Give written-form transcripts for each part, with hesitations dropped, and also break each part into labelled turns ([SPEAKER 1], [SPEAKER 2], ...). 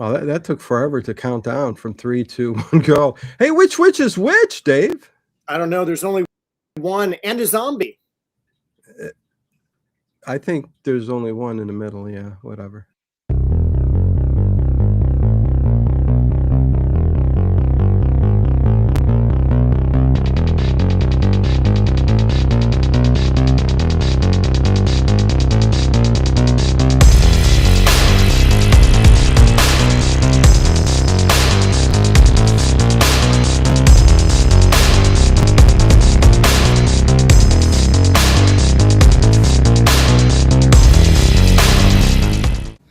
[SPEAKER 1] Oh, that took forever to count down from 3, 2, 1, go. Hey, which is which, Dave?
[SPEAKER 2] I don't know. There's only one and a zombie.
[SPEAKER 1] I think there's only one in the middle. Yeah, whatever.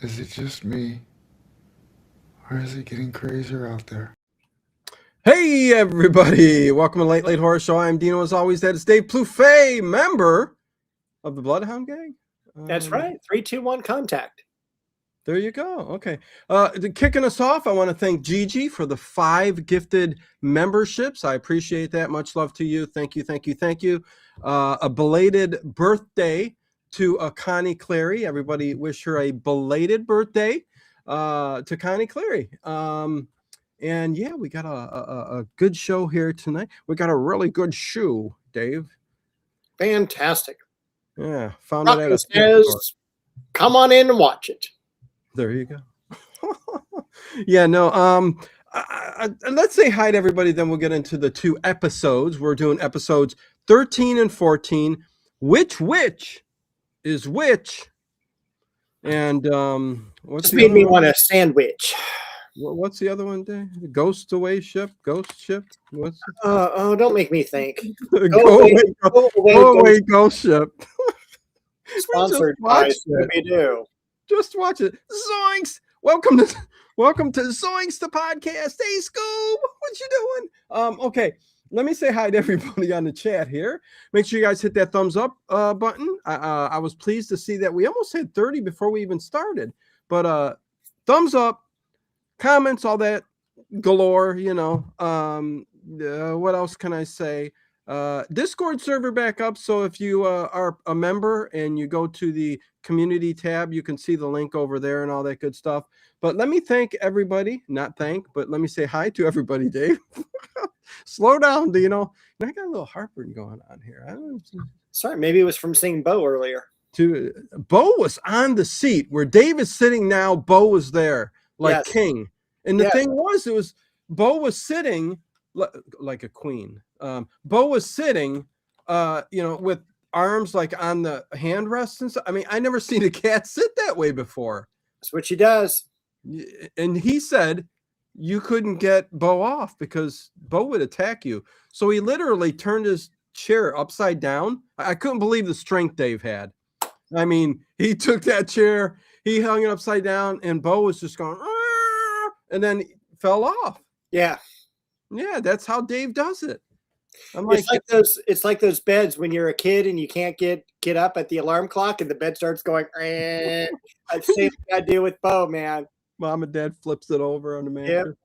[SPEAKER 3] Is it just me? Or is it getting crazier out there?
[SPEAKER 1] Hey, everybody. Welcome to Late Horror Show. I'm Dino. As always, that is Dave Plouffe, member of the Bloodhound Gang.
[SPEAKER 2] That's right. 3, 2, 1, contact.
[SPEAKER 1] There you go. Okay. Kicking us off, I want to thank Gigi for the 5 gifted memberships. I appreciate that. Much love to you. Thank you, thank you, thank you. A belated birthday to Connie Clary. Everybody wish her a belated birthday to Connie Clary. And yeah, we got a good show here tonight. We got a really good shoe, Dave.
[SPEAKER 2] Fantastic.
[SPEAKER 1] Yeah, found it at a
[SPEAKER 2] says,
[SPEAKER 1] store.
[SPEAKER 2] come on in and watch it.
[SPEAKER 1] There you go. Yeah, no. Let's say hi to everybody. Then we'll get into the 2 episodes. We're doing episodes 13 and 14. Which is which? And what's
[SPEAKER 2] This
[SPEAKER 1] the
[SPEAKER 2] made
[SPEAKER 1] other
[SPEAKER 2] me
[SPEAKER 1] one?
[SPEAKER 2] want a sandwich.
[SPEAKER 1] What's the other one, Dave? Ghost ship. What's
[SPEAKER 2] Oh, don't make me think.
[SPEAKER 1] go away, ghost ship.
[SPEAKER 2] Sponsored by Scooby-Doo.
[SPEAKER 1] Just watch it. Zoinks! Welcome to Zoinks the podcast. Hey, Scoob, what you doing? Okay, let me say hi to everybody on the chat here. Make sure you guys hit that thumbs up button. I was pleased to see that we almost hit 30 before we even started. But thumbs up, comments, all that galore. You know. What else can I say? Discord server back up. So if you are a member and you go to the community tab, you can see the link over there and all that good stuff. But let me thank everybody, but let me say hi to everybody, Dave. Slow down, Dino. I got a little heartburn going on here.
[SPEAKER 2] Sorry, maybe it was from seeing Bo earlier.
[SPEAKER 1] Bo was on the seat where Dave is sitting now. Bo was there like king. And the thing was, Bo was sitting like a queen. Bo was sitting, with arms like on the hand rests and stuff. I mean, I never seen a cat sit that way before.
[SPEAKER 2] That's what she does.
[SPEAKER 1] And he said you couldn't get Bo off because Bo would attack you. So he literally turned his chair upside down. I couldn't believe the strength Dave had. I mean, he took that chair, he hung it upside down, and Bo was just going, Arr! And then fell off.
[SPEAKER 2] Yeah.
[SPEAKER 1] Yeah, that's how Dave does it.
[SPEAKER 2] It's like those beds when you're a kid and you can't get up at the alarm clock and the bed starts going. That's the same thing I do with Bo, man.
[SPEAKER 1] Mom and Dad flips it over on the mattress.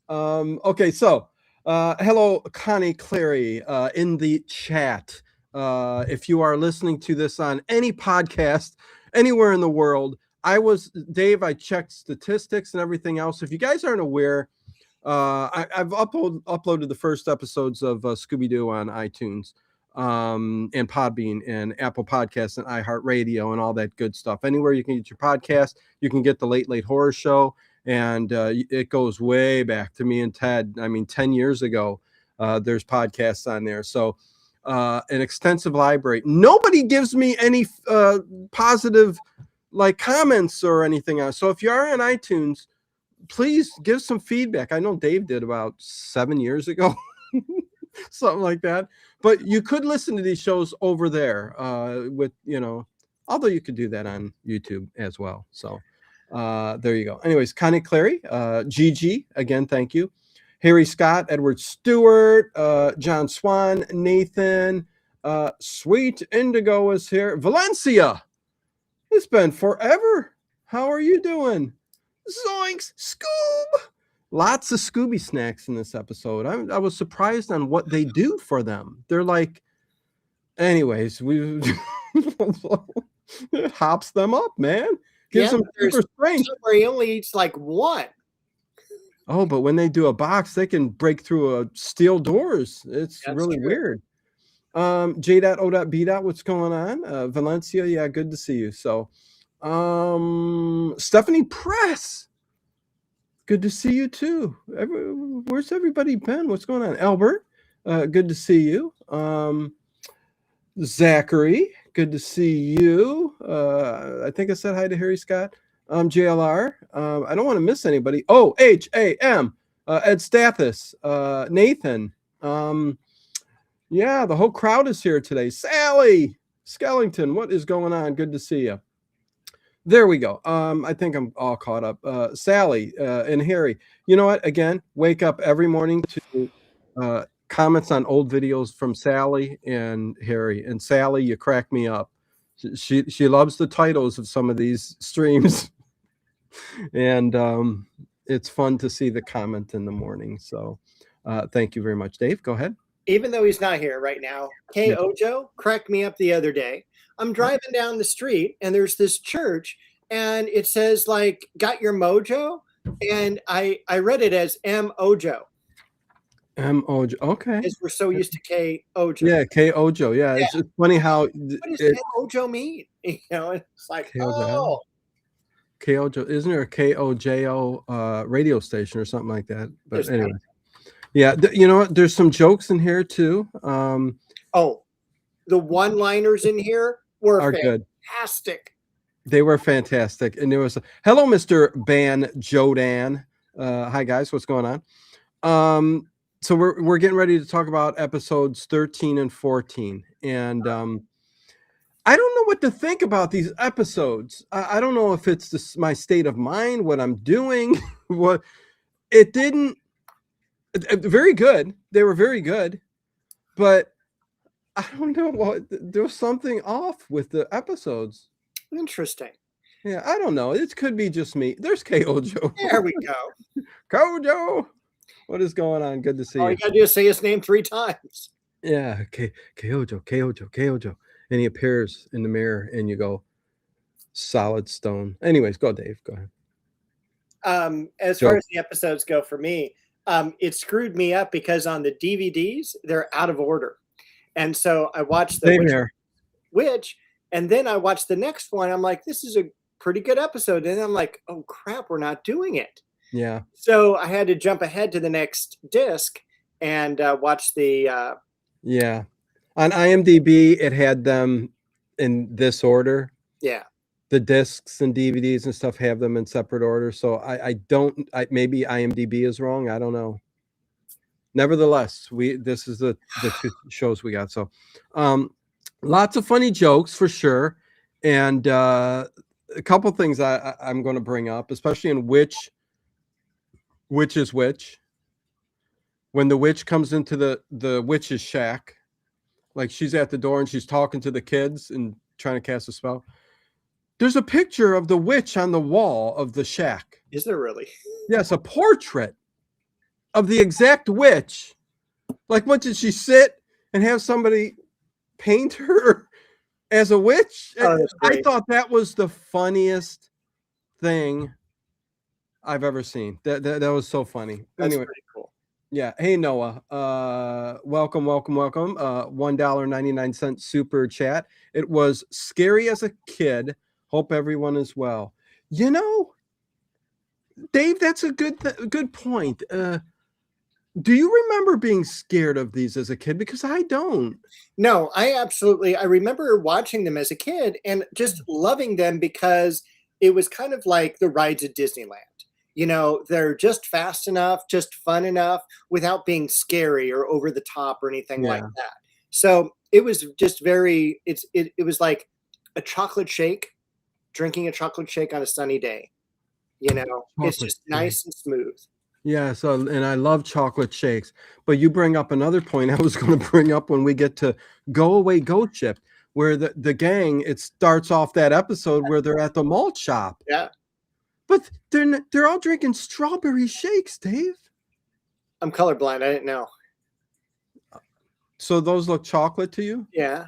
[SPEAKER 1] Yep. Okay, so hello, Connie Clary, in the chat. If you are listening to this on any podcast anywhere in the world, Dave, I checked statistics and everything else. If you guys aren't aware, I've uploaded the first episodes of Scooby-Doo on iTunes and Podbean and Apple Podcasts and iHeartRadio and all that good stuff. Anywhere you can get your podcast, you can get the Late Horror Show. And it goes way back to me and Ted. I mean, 10 years ago, there's podcasts on there. So an extensive library. Nobody gives me any positive comments or anything else. So if you are on iTunes, please give some feedback. I know Dave did about 7 years ago, something like that. But you could listen to these shows over there although you could do that on YouTube as well. So there you go. Anyways, Connie Clary, Gigi, again, thank you. Harry Scott, Edward Stewart, John Swan, Nathan, Sweet Indigo is here. Valencia, it's been forever. How are you doing? Zoinks, Scoob. Lots of Scooby snacks in this episode. I was surprised on what they do for them. They're like, anyways, we hops them up, man. Gives them super strength.
[SPEAKER 2] Where he only eats like one.
[SPEAKER 1] Oh, but when they do a box, they can break through steel doors. It's
[SPEAKER 2] That's
[SPEAKER 1] really
[SPEAKER 2] true.
[SPEAKER 1] weird. J.O.B. What's going on? Valencia, yeah, good to see you. So, Stephanie Press, good to see you too. Where's everybody been? What's going on? Albert, good to see you. Zachary, good to see you. I think I said hi to Harry Scott. JLR. I don't want to miss anybody. Oh, HAM. Ed Stathis. Nathan. Yeah, the whole crowd is here today. Sally Skellington, what is going on? Good to see you. There we go. I think I'm all caught up. Sally and Harry. You know what? Again, wake up every morning to comments on old videos from Sally and Harry. And Sally, you crack me up. She loves the titles of some of these streams, and it's fun to see the comment in the morning. So, thank you very much, Dave. Go ahead.
[SPEAKER 2] Even though he's not here right now, K. Ojo cracked me up the other day. I'm driving down the street and there's this church and it says like, got your mojo? And I read it as M. Ojo.
[SPEAKER 1] M. Ojo. Okay.
[SPEAKER 2] Because we're so used to K. Ojo.
[SPEAKER 1] Yeah, K. Ojo. Yeah, it's funny how.
[SPEAKER 2] What does K. Ojo mean? You know, it's like, oh.
[SPEAKER 1] K. Ojo. Isn't there a KOJO radio station or something like that? But
[SPEAKER 2] There's
[SPEAKER 1] anyway. Yeah, you know what? There's some jokes in here too.
[SPEAKER 2] Oh, the one-liners in here were fantastic.
[SPEAKER 1] Good. They were fantastic, and there was hello, Mr. Ban Jodan. Hi guys, what's going on? So we're getting ready to talk about episodes 13 and 14, and I don't know what to think about these episodes. I don't know if it's my state of mind, what I'm doing, what it didn't. Very good. They were very good, but I don't know what. There was something off with the episodes.
[SPEAKER 2] Interesting.
[SPEAKER 1] Yeah, I don't know. It could be just me. There's Kojo.
[SPEAKER 2] There we go.
[SPEAKER 1] Kojo. What is going on? Good to see you.
[SPEAKER 2] All you gotta do is say his name 3 times.
[SPEAKER 1] Yeah, Kojo. And he appears in the mirror, and you go, solid stone. Anyways, go, Dave. Go ahead.
[SPEAKER 2] As far as the episodes go for me, it screwed me up because on the DVDs they're out of order, and so I watched the witch, and then I watched the next one. I'm like, this is a pretty good episode, and then I'm like, oh crap, we're not doing it.
[SPEAKER 1] Yeah.
[SPEAKER 2] So I had to jump ahead to the next disc and watch the.
[SPEAKER 1] Yeah, on IMDb it had them in this order.
[SPEAKER 2] Yeah.
[SPEAKER 1] The discs and DVDs and stuff have them in separate order. So maybe IMDb is wrong. I don't know. Nevertheless, this is the 2 shows we got. So lots of funny jokes for sure. And a couple things I'm going to bring up, especially in which is which. When the witch comes into the witch's shack, like she's at the door and she's talking to the kids and trying to cast a spell. There's a picture of the witch on the wall of the shack.
[SPEAKER 2] Is there really?
[SPEAKER 1] Yes, a portrait of the exact witch. Like, what, did she sit and have somebody paint her as a witch?
[SPEAKER 2] Oh,
[SPEAKER 1] I thought that was the funniest thing I've ever seen. That was so funny.
[SPEAKER 2] That's
[SPEAKER 1] anyway,
[SPEAKER 2] pretty cool.
[SPEAKER 1] Yeah. Hey, Noah. Welcome. $1.99 super chat. It was scary as a kid. Hope everyone is well. You know, Dave, that's a good point. Do you remember being scared of these as a kid? Because I don't.
[SPEAKER 2] No, I remember watching them as a kid and just loving them because it was kind of like the rides at Disneyland. You know, they're just fast enough, just fun enough without being scary or over the top or anything like that. So it was just it was like a chocolate shake, drinking a chocolate shake on a sunny day. You know, it's just nice and smooth.
[SPEAKER 1] Yeah. So, and I love chocolate shakes, but you bring up another point I was going to bring up when we get to Go Away Goat Chip, where the gang, it starts off that episode where they're at the malt shop.
[SPEAKER 2] Yeah.
[SPEAKER 1] But they're all drinking strawberry shakes, Dave.
[SPEAKER 2] I'm colorblind. I didn't know.
[SPEAKER 1] So those look chocolate to you?
[SPEAKER 2] Yeah.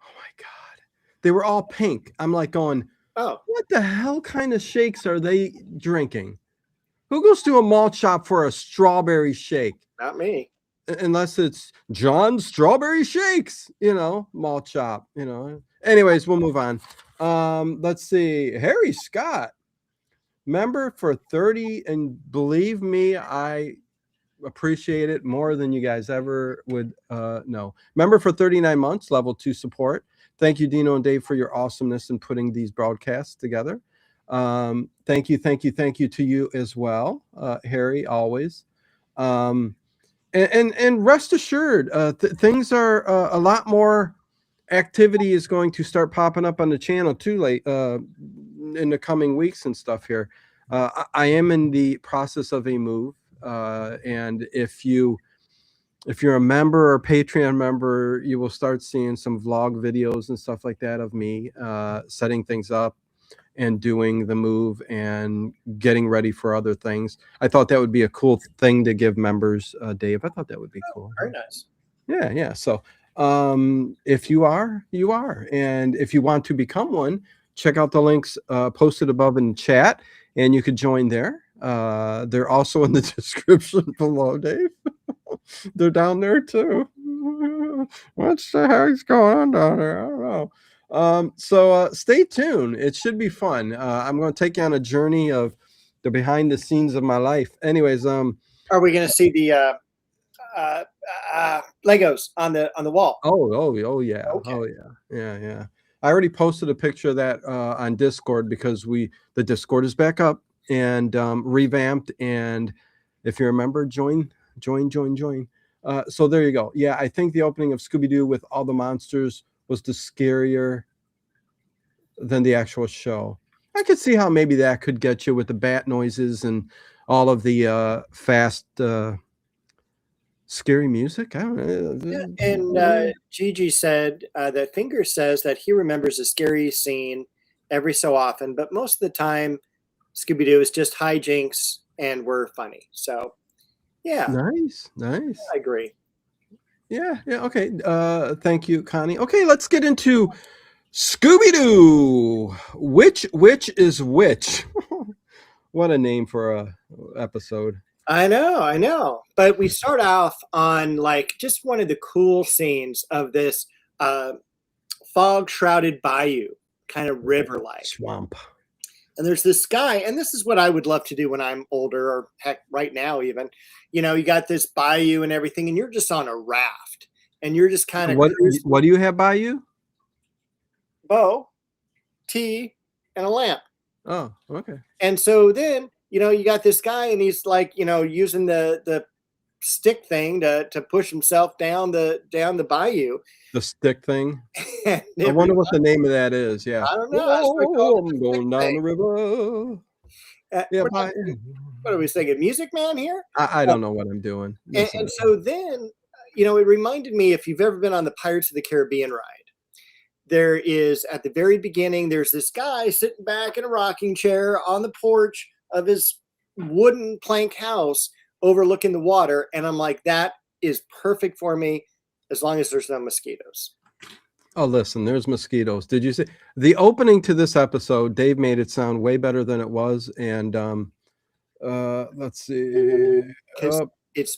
[SPEAKER 1] Oh my God. They were all pink. I'm like going,
[SPEAKER 2] oh,
[SPEAKER 1] what the hell kind of shakes are they drinking? Who goes to a malt shop for a strawberry shake?
[SPEAKER 2] Not me.
[SPEAKER 1] Unless it's John's Strawberry Shakes, malt shop, Anyways, we'll move on. Let's see. Harry Scott, member for 30, and believe me, I appreciate it more than you guys ever would know. Member for 39 months, level 2 support. Thank you, Dino and Dave, for your awesomeness in putting these broadcasts together. Thank you to you as well, Harry, always. And rest assured, things are a lot more activity is going to start popping up on the channel too late in the coming weeks and stuff here. I am in the process of a move, and if you're a member or Patreon member, you will start seeing some vlog videos and stuff like that of me setting things up and doing the move and getting ready for other things. I thought that would be a cool thing to give members, Dave. I thought that would be cool.
[SPEAKER 2] Very nice.
[SPEAKER 1] Yeah. So if you are, you are. And if you want to become one, check out the links posted above in the chat, and you could join there. They're also in the description below, Dave. They're down there too. What the heck's going on down there? I don't know. So stay tuned. It should be fun. I'm going to take you on a journey of the behind the scenes of my life. Anyways,
[SPEAKER 2] are we going to see the Legos on the wall?
[SPEAKER 1] Oh yeah.
[SPEAKER 2] Okay.
[SPEAKER 1] Oh yeah. I already posted a picture of that on Discord because the Discord is back up and revamped. And if you remember, join. So there you go. Yeah, I think the opening of Scooby-Doo with all the monsters was the scarier than the actual show. I could see how maybe that could get you with the bat noises and all of the fast scary music. I don't know.
[SPEAKER 2] Yeah, and Gigi said that Finger says that he remembers a scary scene every so often, but most of the time Scooby-Doo is just hijinks and we're funny. So yeah.
[SPEAKER 1] Nice.
[SPEAKER 2] I agree.
[SPEAKER 1] Yeah. Okay. Thank you, Connie. Okay, let's get into Scooby-Doo. Which is which? What a name for a episode.
[SPEAKER 2] I know. But we start off on like just one of the cool scenes of this fog shrouded bayou, kind of river like
[SPEAKER 1] swamp.
[SPEAKER 2] And there's this guy, and this is what I would love to do when I'm older, or heck, right now even. You got this bayou and everything, and you're just on a raft, and you're just kind of
[SPEAKER 1] what do you have by you?
[SPEAKER 2] Bow, tea, and a lamp.
[SPEAKER 1] Oh, okay.
[SPEAKER 2] And so then you got this guy, and he's like using the stick thing to push himself down the bayou.
[SPEAKER 1] The stick thing. I wonder what the name of that is. Yeah.
[SPEAKER 2] I don't know.
[SPEAKER 1] I'm going down the river.
[SPEAKER 2] Yeah. What are we singing? Music Man here?
[SPEAKER 1] I don't know what I'm doing.
[SPEAKER 2] And so then, it reminded me, if you've ever been on the Pirates of the Caribbean ride, there is at the very beginning, there's this guy sitting back in a rocking chair on the porch of his wooden plank house overlooking the water. And I'm like, that is perfect for me as long as there's no mosquitoes.
[SPEAKER 1] Oh, listen, there's mosquitoes. Did you see the opening to this episode? Dave made it sound way better than it was. And let's see.
[SPEAKER 2] It's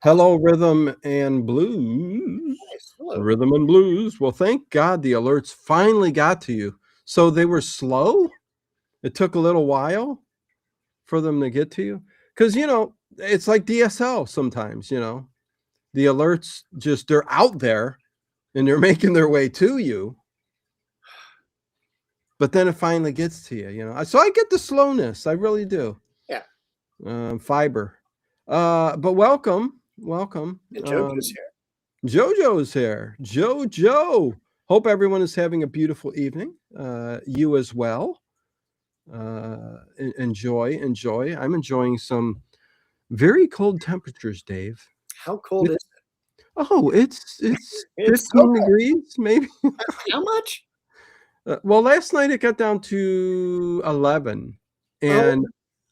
[SPEAKER 1] Hello, Rhythm and Blues.
[SPEAKER 2] Nice. Hello.
[SPEAKER 1] Rhythm and Blues. Well, thank God the alerts finally got to you. So they were slow. It took a little while for them to get to you. Because, it's like DSL sometimes, the alerts they're out there and they're making their way to you. But then it finally gets to you, So I get the slowness. I really do.
[SPEAKER 2] Yeah.
[SPEAKER 1] Fiber. But welcome. And
[SPEAKER 2] JoJo's here.
[SPEAKER 1] JoJo's here. JoJo. Hope everyone is having a beautiful evening. You as well. Enjoy. I'm enjoying some very cold temperatures, Dave.
[SPEAKER 2] How cold is it?
[SPEAKER 1] Oh, it's 15 degrees, maybe.
[SPEAKER 2] How much?
[SPEAKER 1] Well, last night it got down to 11, and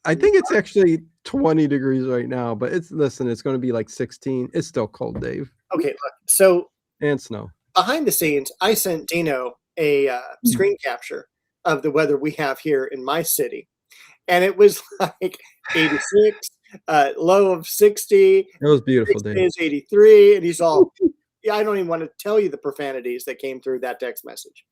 [SPEAKER 1] I think it's actually 20 degrees right now. But it's going to be like 16. It's still cold, Dave.
[SPEAKER 2] Okay, look. So
[SPEAKER 1] and snow.
[SPEAKER 2] Behind the scenes, I sent Dino a screen capture of the weather we have here in my city. and it was like 86, low of 60,
[SPEAKER 1] It was beautiful,
[SPEAKER 2] next day
[SPEAKER 1] Dave.
[SPEAKER 2] is 83, and he's all, yeah, I don't even want to tell you the profanities that came through that text message.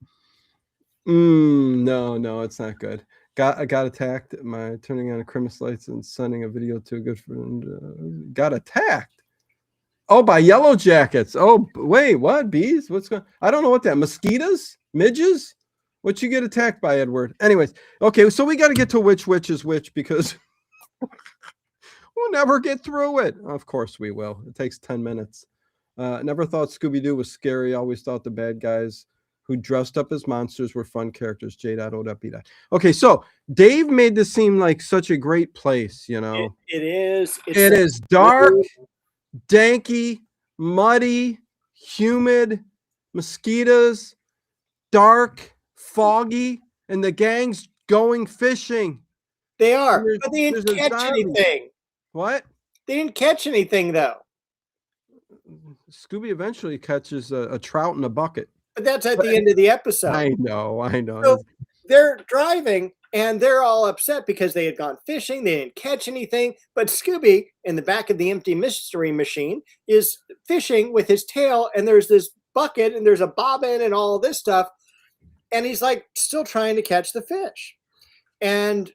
[SPEAKER 1] No, it's not good. I got attacked. My turning on Christmas lights and sending a video to a good friend. Got attacked. Oh, by yellow jackets. Oh, wait, what? Bees? What's going? I don't know what that. Mosquitoes? Midges? What you get attacked by, Edward? Anyways, okay, so we got to get to which is which because we'll never get through it. Of course we will. It takes 10 minutes. Never thought Scooby-Doo was scary. Always thought the bad guys who dressed up as monsters were fun characters. J.O.W. Okay, so Dave made this seem like such a great place, you know.
[SPEAKER 2] It is.
[SPEAKER 1] It is dark, danky, muddy, humid, mosquitoes, dark, foggy, and the gang's going fishing.
[SPEAKER 2] They are, but they didn't catch anything.
[SPEAKER 1] What?
[SPEAKER 2] They didn't catch anything, though.
[SPEAKER 1] Scooby eventually catches a trout in a bucket.
[SPEAKER 2] But that's at the end of the episode.
[SPEAKER 1] I know.
[SPEAKER 2] So they're driving, and they're all upset because they had gone fishing. They didn't catch anything. But Scooby, in the back of the empty mystery machine, is fishing with his tail, and there's this bucket, and there's a bobbin and all this stuff. And he's like still trying to catch the fish. And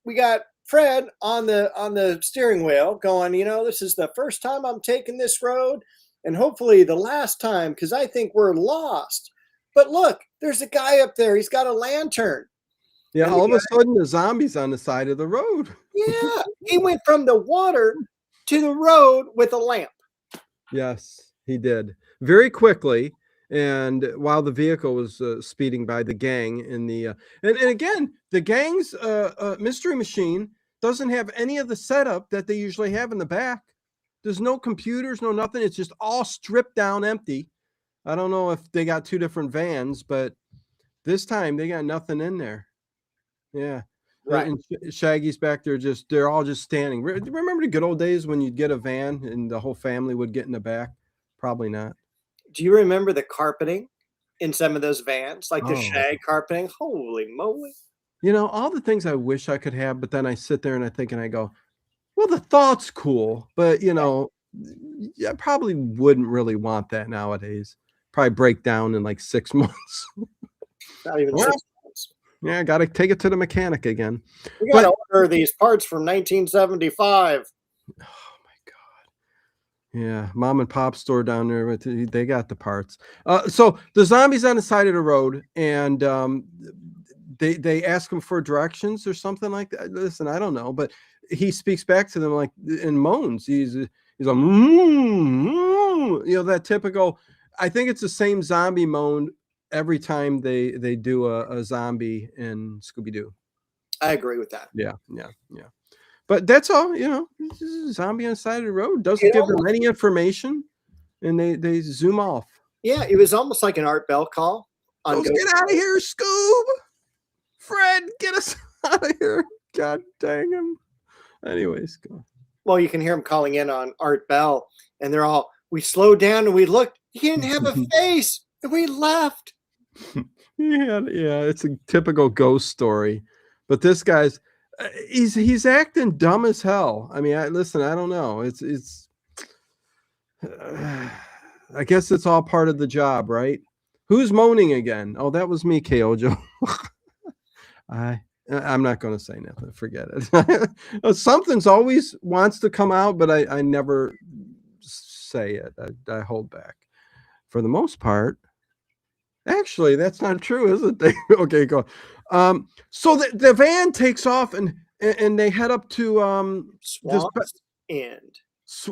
[SPEAKER 2] we got Fred on the steering wheel going, this is the first time I'm taking this road, and hopefully the last time, because I think we're lost. But look, there's a guy up there. He's got a lantern.
[SPEAKER 1] Yeah, all of a sudden the zombie's on the side of the road.
[SPEAKER 2] Yeah, he went from the water to the road with a lamp.
[SPEAKER 1] Yes, he did. Very quickly. And while the vehicle was speeding by, the gang in the and again, the gang's mystery machine doesn't have any of the setup that they usually have in the back. There's no computers, no nothing. It's just all stripped down, empty. I don't know if they got two different vans, but this time they got nothing in there. Yeah.
[SPEAKER 2] Right.
[SPEAKER 1] And Shaggy's back there they're all just standing. Remember the good old days when you'd get a van and the whole family would get in the back? Probably not.
[SPEAKER 2] Do you remember the carpeting in some of those vans? Like the shag carpeting? Holy moly.
[SPEAKER 1] All the things I wish I could have, but then I sit there and I think and I go, well, the thought's cool, but I probably wouldn't really want that nowadays. Probably break down in like 6 months.
[SPEAKER 2] Not even 6 months.
[SPEAKER 1] Yeah, I got to take it to the mechanic again.
[SPEAKER 2] We got to order these parts from 1975.
[SPEAKER 1] Oh my God. Yeah, mom and pop store down there, they got the parts. So the zombies on the side of the road, and they ask him for directions or something like that. Listen, I don't know, but he speaks back to them like in moans. He's like, that typical. I think it's the same zombie moan every time they do a zombie in Scooby-Doo.
[SPEAKER 2] I agree with that.
[SPEAKER 1] Yeah. But that's all, zombie on the side of the road doesn't give them any information, and they zoom off.
[SPEAKER 2] Yeah, it was almost like an Art Bell call.
[SPEAKER 1] Let's get out of here, Scoob. Fred, get us out of here. God dang him. Anyways, go.
[SPEAKER 2] Well, you can hear him calling in on Art Bell, and they're all, we slowed down and we looked. He didn't have a face, and we left.
[SPEAKER 1] Yeah, it's a typical ghost story. But this guy's, he's acting dumb as hell. I mean, I don't know. It's I guess it's all part of the job, right? Who's moaning again? Oh, that was me, Kojo. I'm not going to say nothing. Forget it. Something's always wants to come out, but I never say it. I hold back. For the most part, actually, that's not true, is it? Okay, go. So the van takes off and they head up to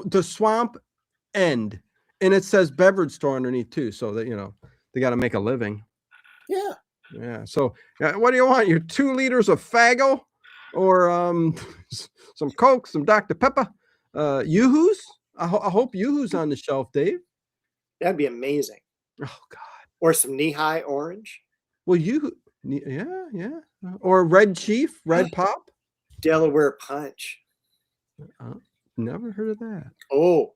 [SPEAKER 1] the swamp end, and it says beverage store underneath too, so that they got to make a living. Yeah. So what do you want? Your 2 liters of Faggo, or some Coke, some Dr. Pepper, Yoo-Hoo's? I hope Yoo-Hoo's on the shelf, Dave.
[SPEAKER 2] That'd be amazing.
[SPEAKER 1] Oh God.
[SPEAKER 2] Or some knee-high orange.
[SPEAKER 1] Well, yeah. Or Red Chief, Red Pop.
[SPEAKER 2] Delaware Punch.
[SPEAKER 1] Never heard of that.
[SPEAKER 2] Oh,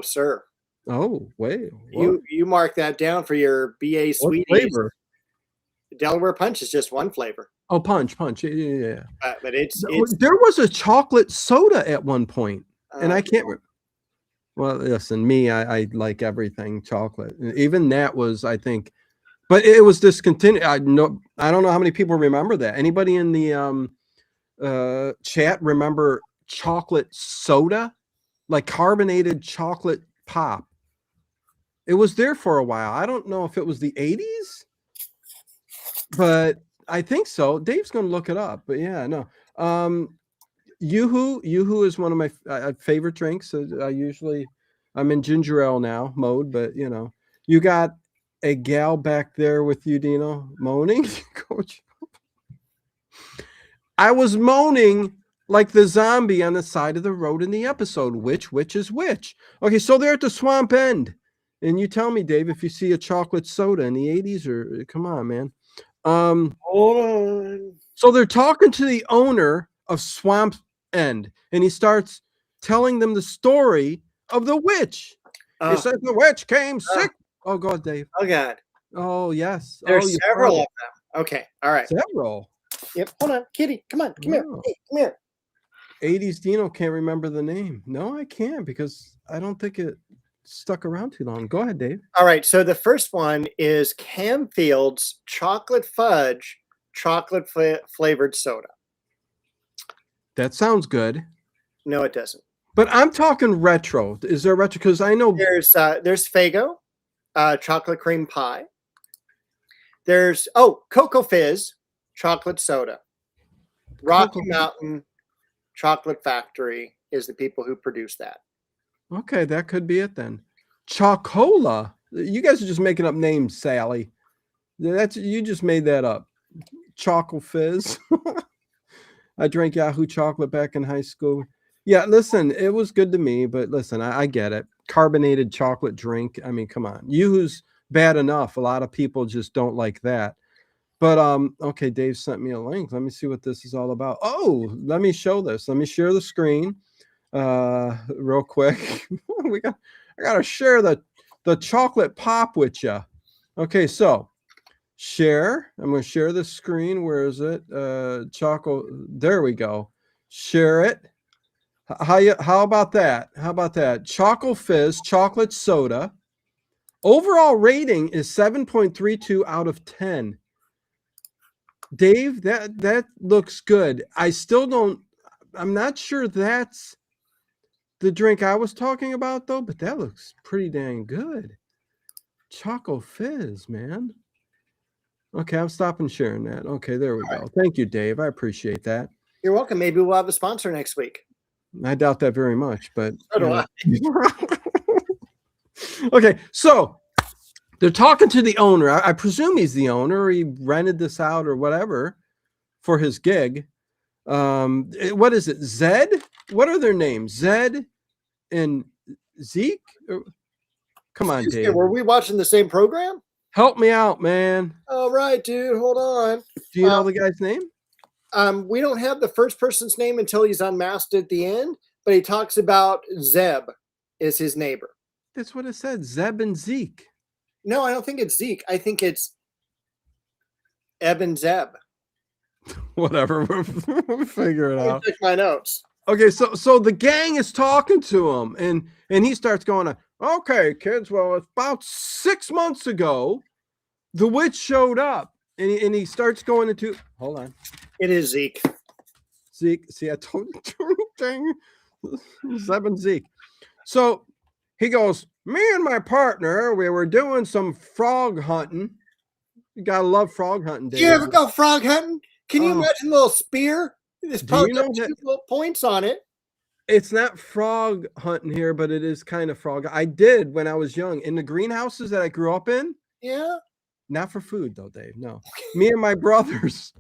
[SPEAKER 2] sir.
[SPEAKER 1] Oh, wait.
[SPEAKER 2] You mark that down for your BA Sweeties.
[SPEAKER 1] What flavor?
[SPEAKER 2] Delaware Punch is just one flavor.
[SPEAKER 1] Oh, punch. Yeah.
[SPEAKER 2] But it's
[SPEAKER 1] There was a chocolate soda at one point, and I can't. Well, listen, me, I like everything chocolate. Even that was, I think, but it was discontinued. I don't know how many people remember that. Anybody in the chat remember chocolate soda, like carbonated chocolate pop? It was there for a while. I don't know if it was the 80s, but I think so. Dave's going to look it up, but yeah, no. Yoo-hoo is one of my favorite drinks. I'm in ginger ale now mode, but you got a gal back there with you, Dino, moaning. Coach, I was moaning like the zombie on the side of the road in the episode. Which is which? Okay, so they're at the Swamp End, and you tell me, Dave, if you see a chocolate soda in the 80s, or come on, man.
[SPEAKER 2] Hold on.
[SPEAKER 1] So they're talking to the owner of Swamp End, and he starts telling them the story of the witch. He says the witch came sick. Oh God, Dave.
[SPEAKER 2] Oh God.
[SPEAKER 1] Oh yes.
[SPEAKER 2] There's several of them. Okay. All right.
[SPEAKER 1] Several.
[SPEAKER 2] Yep. Hold on, Kitty. Come on. Come here. Hey, come here.
[SPEAKER 1] 80s Dino can't remember the name. No, I can't because I don't think it stuck around too long. Go ahead, Dave.
[SPEAKER 2] All right. So the first one is Camfield's chocolate fudge, chocolate flavored soda.
[SPEAKER 1] That sounds good.
[SPEAKER 2] No, it doesn't.
[SPEAKER 1] But I'm talking retro. Is there retro? Because I know
[SPEAKER 2] there's Faygo, chocolate cream pie. There's Cocoa Fizz, chocolate soda. Rocky Mountain Chocolate Factory is the people who produce that.
[SPEAKER 1] Okay, that could be it then. Chocola. You guys are just making up names, Sally. You just made that up. Chocolate Fizz. I drank Yahoo chocolate back in high school. Yeah, listen, it was good to me, but listen, I get it. Carbonated chocolate drink. I mean, come on. Yahoo's bad enough. A lot of people just don't like that. But okay, Dave sent me a link. Let me see what this is all about. Oh, let me show this. Let me share the screen real quick. I gotta share the chocolate pop with you. Okay, so share. I'm gonna share the screen. Where is it? Chocolate. There we go. Share it. How about that? How about that? Chocolate Fizz, chocolate soda. Overall rating is 7.32 out of 10. Dave, that looks good. I'm not sure that's the drink I was talking about though, but that looks pretty dang good. Chocolate Fizz, man. Okay, I'm stopping sharing that. Okay, there we go. Thank you, Dave. I appreciate that.
[SPEAKER 2] You're welcome. Maybe we'll have a sponsor next week.
[SPEAKER 1] I doubt that very much, but
[SPEAKER 2] so do I.
[SPEAKER 1] Okay, so they're talking to the owner. I presume he's the owner. He rented this out or whatever for his gig. What is it? Zed? What are their names? Zed and Zeke? Come on, Dave.
[SPEAKER 2] Were we watching the same program?
[SPEAKER 1] Help me out, man.
[SPEAKER 2] All right, dude. Hold on.
[SPEAKER 1] Do you know the guy's name?
[SPEAKER 2] We don't have the first person's name until he's unmasked at the end, but he talks about Zeb is his neighbor.
[SPEAKER 1] That's what it said. Zeb and Zeke.
[SPEAKER 2] No, I don't think it's Zeke. I think it's Evan Zeb.
[SPEAKER 1] Whatever. We'll figure it out.
[SPEAKER 2] Check my notes.
[SPEAKER 1] Okay, so the gang is talking to him, and he starts going, okay, kids, well, about 6 months ago, the witch showed up, and he starts going into, hold on.
[SPEAKER 2] It is Zeke.
[SPEAKER 1] Zeke, see, I told you, dang, Zeb and Zeke. So he goes, me and my partner, we were doing some frog hunting. You gotta love frog hunting, Dave.
[SPEAKER 2] You ever go frog hunting? Can you imagine a little spear? It's probably got 2 little points on it.
[SPEAKER 1] It's not frog hunting here, but it is kind of frog. I did when I was young in the greenhouses that I grew up in.
[SPEAKER 2] Yeah.
[SPEAKER 1] Not for food though, Dave. No. Me and my brothers,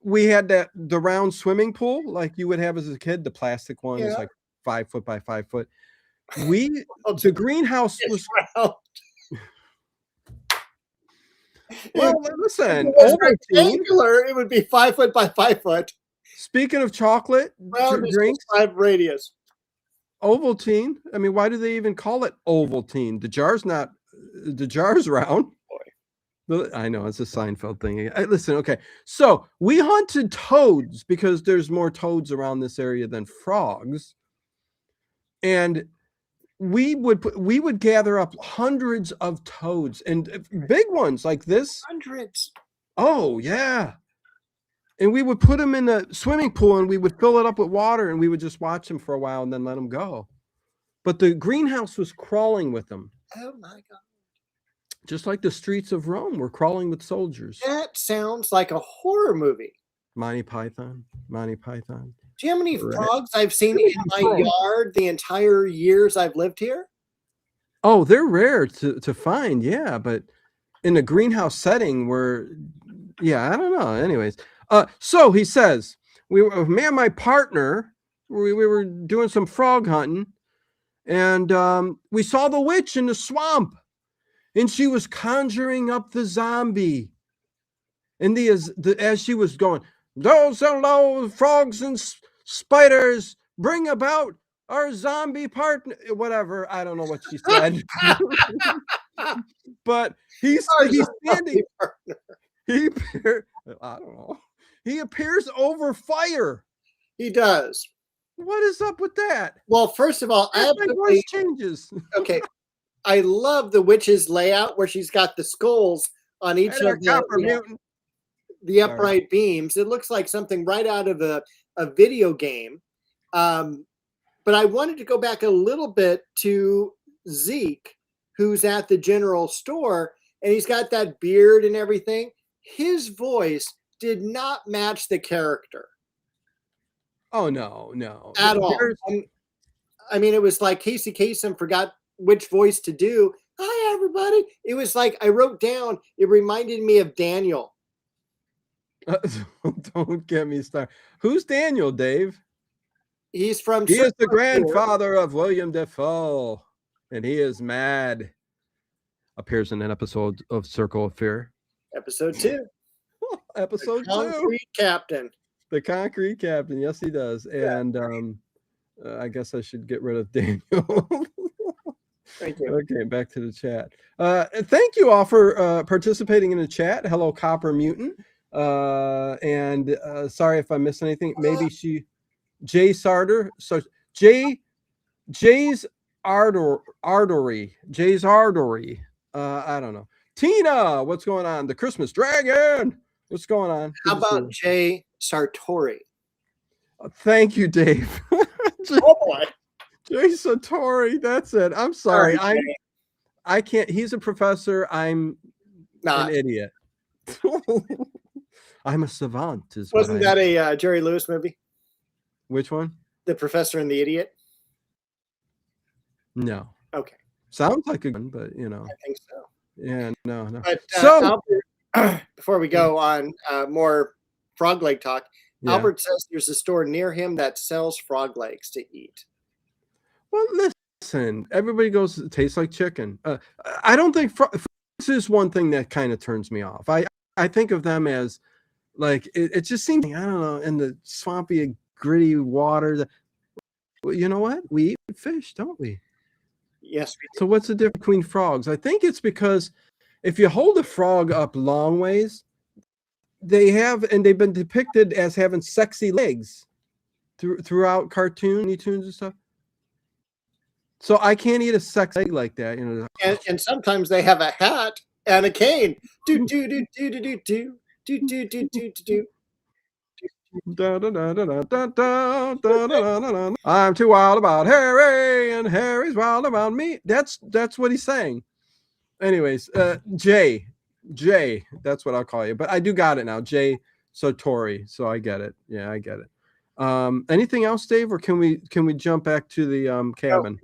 [SPEAKER 1] we had the round swimming pool like you would have as a kid. The plastic one is like 5 foot by 5 foot. The greenhouse was
[SPEAKER 2] round.
[SPEAKER 1] Well, listen,
[SPEAKER 2] Ovaltine, it would be 5 foot by 5 foot.
[SPEAKER 1] Speaking of chocolate drinks,
[SPEAKER 2] 5 radius.
[SPEAKER 1] Ovaltine. I mean, why do they even call it Ovaltine? The jar's round.
[SPEAKER 2] Boy.
[SPEAKER 1] I know it's a Seinfeld thing. Listen, okay. So we hunted toads because there's more toads around this area than frogs. And we would gather up hundreds of toads and big ones like this.
[SPEAKER 2] Hundreds.
[SPEAKER 1] Oh, yeah. And we would put them in the swimming pool and we would fill it up with water and we would just watch them for a while and then let them go. But the greenhouse was crawling with them.
[SPEAKER 2] Oh my God.
[SPEAKER 1] Just like the streets of Rome were crawling with soldiers.
[SPEAKER 2] That sounds like a horror movie.
[SPEAKER 1] Monty Python.
[SPEAKER 2] Do you know how many frogs I've seen in my yard the entire years I've lived here?
[SPEAKER 1] Oh, they're rare to find, yeah. But in a greenhouse setting where, yeah, I don't know. Anyways, so he says, me and my partner, we were doing some frog hunting, and we saw the witch in the swamp. And she was conjuring up the zombie. And as she was going, those hello frogs and spiders bring about our zombie partner. Whatever, I don't know what she said. But he's standing. I don't know. He appears over fire.
[SPEAKER 2] He does.
[SPEAKER 1] What is up with that?
[SPEAKER 2] Well, first of all,
[SPEAKER 1] my voice changes.
[SPEAKER 2] Okay. I love the witch's layout where she's got the skulls on each of the upright beams. It looks like something right out of a video game. But I wanted to go back a little bit to Zeke, who's at the general store, and he's got that beard and everything. His voice did not match the character.
[SPEAKER 1] Oh, no.
[SPEAKER 2] At all. I mean, it was like Casey Kasem forgot which voice to do. Hi, everybody. It was like I wrote down, it reminded me of Daniel.
[SPEAKER 1] Don't get me started. Who's Daniel, Dave?
[SPEAKER 2] He is the
[SPEAKER 1] grandfather of William Defoe, and he is mad. Appears in an episode of Circle of Fear.
[SPEAKER 2] Episode 2.
[SPEAKER 1] Episode 2.
[SPEAKER 2] Concrete Captain.
[SPEAKER 1] The Concrete Captain. Yes, he does.
[SPEAKER 2] Yeah.
[SPEAKER 1] And I guess I should get rid of Daniel.
[SPEAKER 2] Thank you.
[SPEAKER 1] Okay, back to the chat. Thank you all for participating in the chat. Hello, Copper Mutant. And sorry if I missed anything. Maybe Jay Sarder. So Jay's Artery. I don't know. Tina, what's going on? The Christmas Dragon. What's going on?
[SPEAKER 2] How about Jay Sartori?
[SPEAKER 1] Thank you, Dave.
[SPEAKER 2] Oh boy.
[SPEAKER 1] Jay Sartori. That's it. I'm sorry. I can't. He's a professor. I'm not an idiot. I'm a savant.
[SPEAKER 2] Wasn't that a Jerry Lewis movie?
[SPEAKER 1] Which one? The
[SPEAKER 2] Professor and the Idiot?
[SPEAKER 1] No.
[SPEAKER 2] Okay.
[SPEAKER 1] Sounds like a one, but you know.
[SPEAKER 2] I think so.
[SPEAKER 1] Yeah, no.
[SPEAKER 2] But Albert, before we go on more frog leg talk, yeah. Albert says there's a store near him that sells frog legs to eat.
[SPEAKER 1] Well, listen, everybody goes, it tastes like chicken. I don't think this is one thing that kind of turns me off. I think of them as like, it just seems, I don't know, in the swampy, gritty water. Well, you know what? We eat fish, don't we?
[SPEAKER 2] Yes. We do.
[SPEAKER 1] So what's the difference between frogs? I think it's because if you hold a frog up long ways, they've been depicted as having sexy legs throughout cartoons and stuff. So I can't eat a sex egg like that, you know.
[SPEAKER 2] And sometimes they have a hat and a cane. Do do do do do do do do do do do do.
[SPEAKER 1] I'm too wild about Harry, and Harry's wild about me. That's what he's saying. Anyways, Jay, that's what I'll call you. But I do got it now, Jay Sartori. So I get it. Yeah, I get it. Anything else, Dave, or can we jump back to the cabin?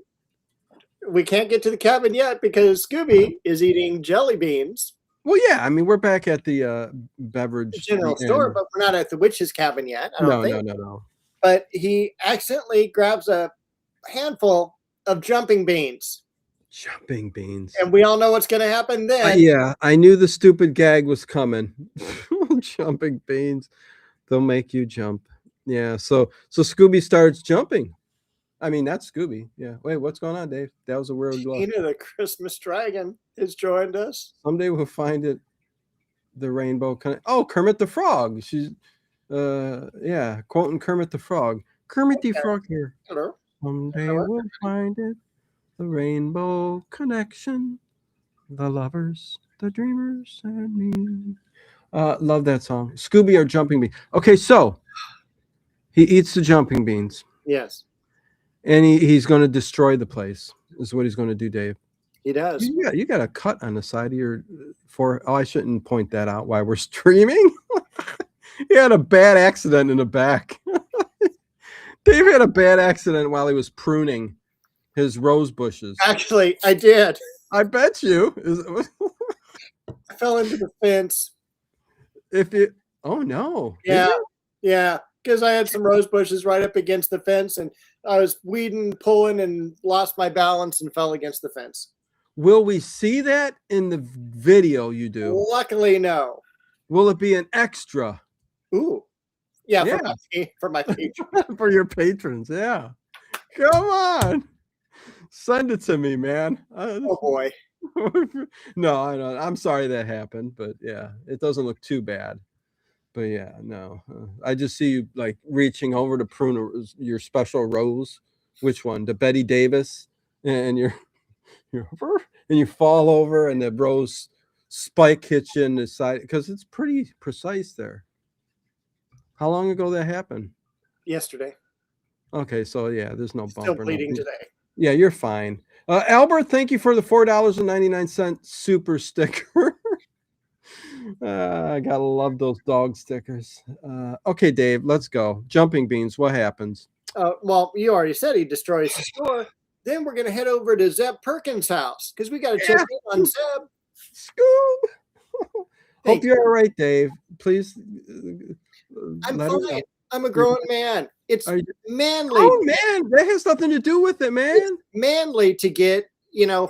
[SPEAKER 2] We can't get to the cabin yet because Scooby is eating jelly beans.
[SPEAKER 1] Well, yeah, I mean, we're back at the beverage
[SPEAKER 2] general store, but we're not at the witch's cabin yet. I don't think.
[SPEAKER 1] No.
[SPEAKER 2] But he accidentally grabs a handful of jumping beans.
[SPEAKER 1] Jumping beans.
[SPEAKER 2] And we all know what's going to happen then.
[SPEAKER 1] Yeah, I knew the stupid gag was coming. Jumping beans. They'll make you jump. Yeah, so Scooby starts jumping. I mean, that's Scooby. Yeah. Wait, what's going on, Dave? That was a weird look.
[SPEAKER 2] The Christmas Dragon has joined us.
[SPEAKER 1] Someday we'll find it the rainbow. Oh, Kermit the Frog. She's, yeah, quoting Kermit the Frog. Kermit the Frog here.
[SPEAKER 2] Hello.
[SPEAKER 1] Someday
[SPEAKER 2] Hello.
[SPEAKER 1] we'll find it. The rainbow connection. The lovers, the dreamers, and me. Love that song. Scooby or jumping bean. Okay, so he eats the jumping beans.
[SPEAKER 2] Yes.
[SPEAKER 1] And he's going to destroy the place. Is what he's going to do, Dave.
[SPEAKER 2] He does.
[SPEAKER 1] You got a cut on the side of your forehead. Oh, I shouldn't point that out while we're streaming. He had a bad accident in the back. Dave had a bad accident while he was pruning his rose bushes.
[SPEAKER 2] Actually, I did.
[SPEAKER 1] I bet you.
[SPEAKER 2] I fell into the fence.
[SPEAKER 1] Oh no.
[SPEAKER 2] Yeah. Yeah. Because I had some rose bushes right up against the fence, and I was weeding, pulling, and lost my balance and fell against the fence.
[SPEAKER 1] Will we see that in the video you do?
[SPEAKER 2] Luckily, no.
[SPEAKER 1] Will it be an extra?
[SPEAKER 2] Ooh. Yeah,
[SPEAKER 1] Yeah.
[SPEAKER 2] for my patrons.
[SPEAKER 1] For your patrons, yeah. Come on. Send it to me, man.
[SPEAKER 2] Oh, boy.
[SPEAKER 1] No, I don't. I'm sorry that happened, but yeah, it doesn't look too bad. But yeah, no. I just see you like reaching over to prune your special rose. Which one? The Betty Davis? And you're and you fall over and the rose spike hits you in the side because it's pretty precise there. How long ago that happened?
[SPEAKER 2] Yesterday.
[SPEAKER 1] Okay, so yeah, there's no bump.
[SPEAKER 2] Still bleeding today.
[SPEAKER 1] Yeah, you're fine. Albert, thank you for the $4.99 super sticker. I gotta love those dog stickers. Okay, Dave, let's go. Jumping beans, what happens?
[SPEAKER 2] Well, you already said he destroys the store. Then we're going to head over to Zeb Perkins' house because we got to check in on Zeb.
[SPEAKER 1] Scoob. Hope you're all right, Dave. Please.
[SPEAKER 2] I'm fine. I'm a grown man. It's manly.
[SPEAKER 1] Oh, man. That has nothing to do with it, man.
[SPEAKER 2] It's manly to get,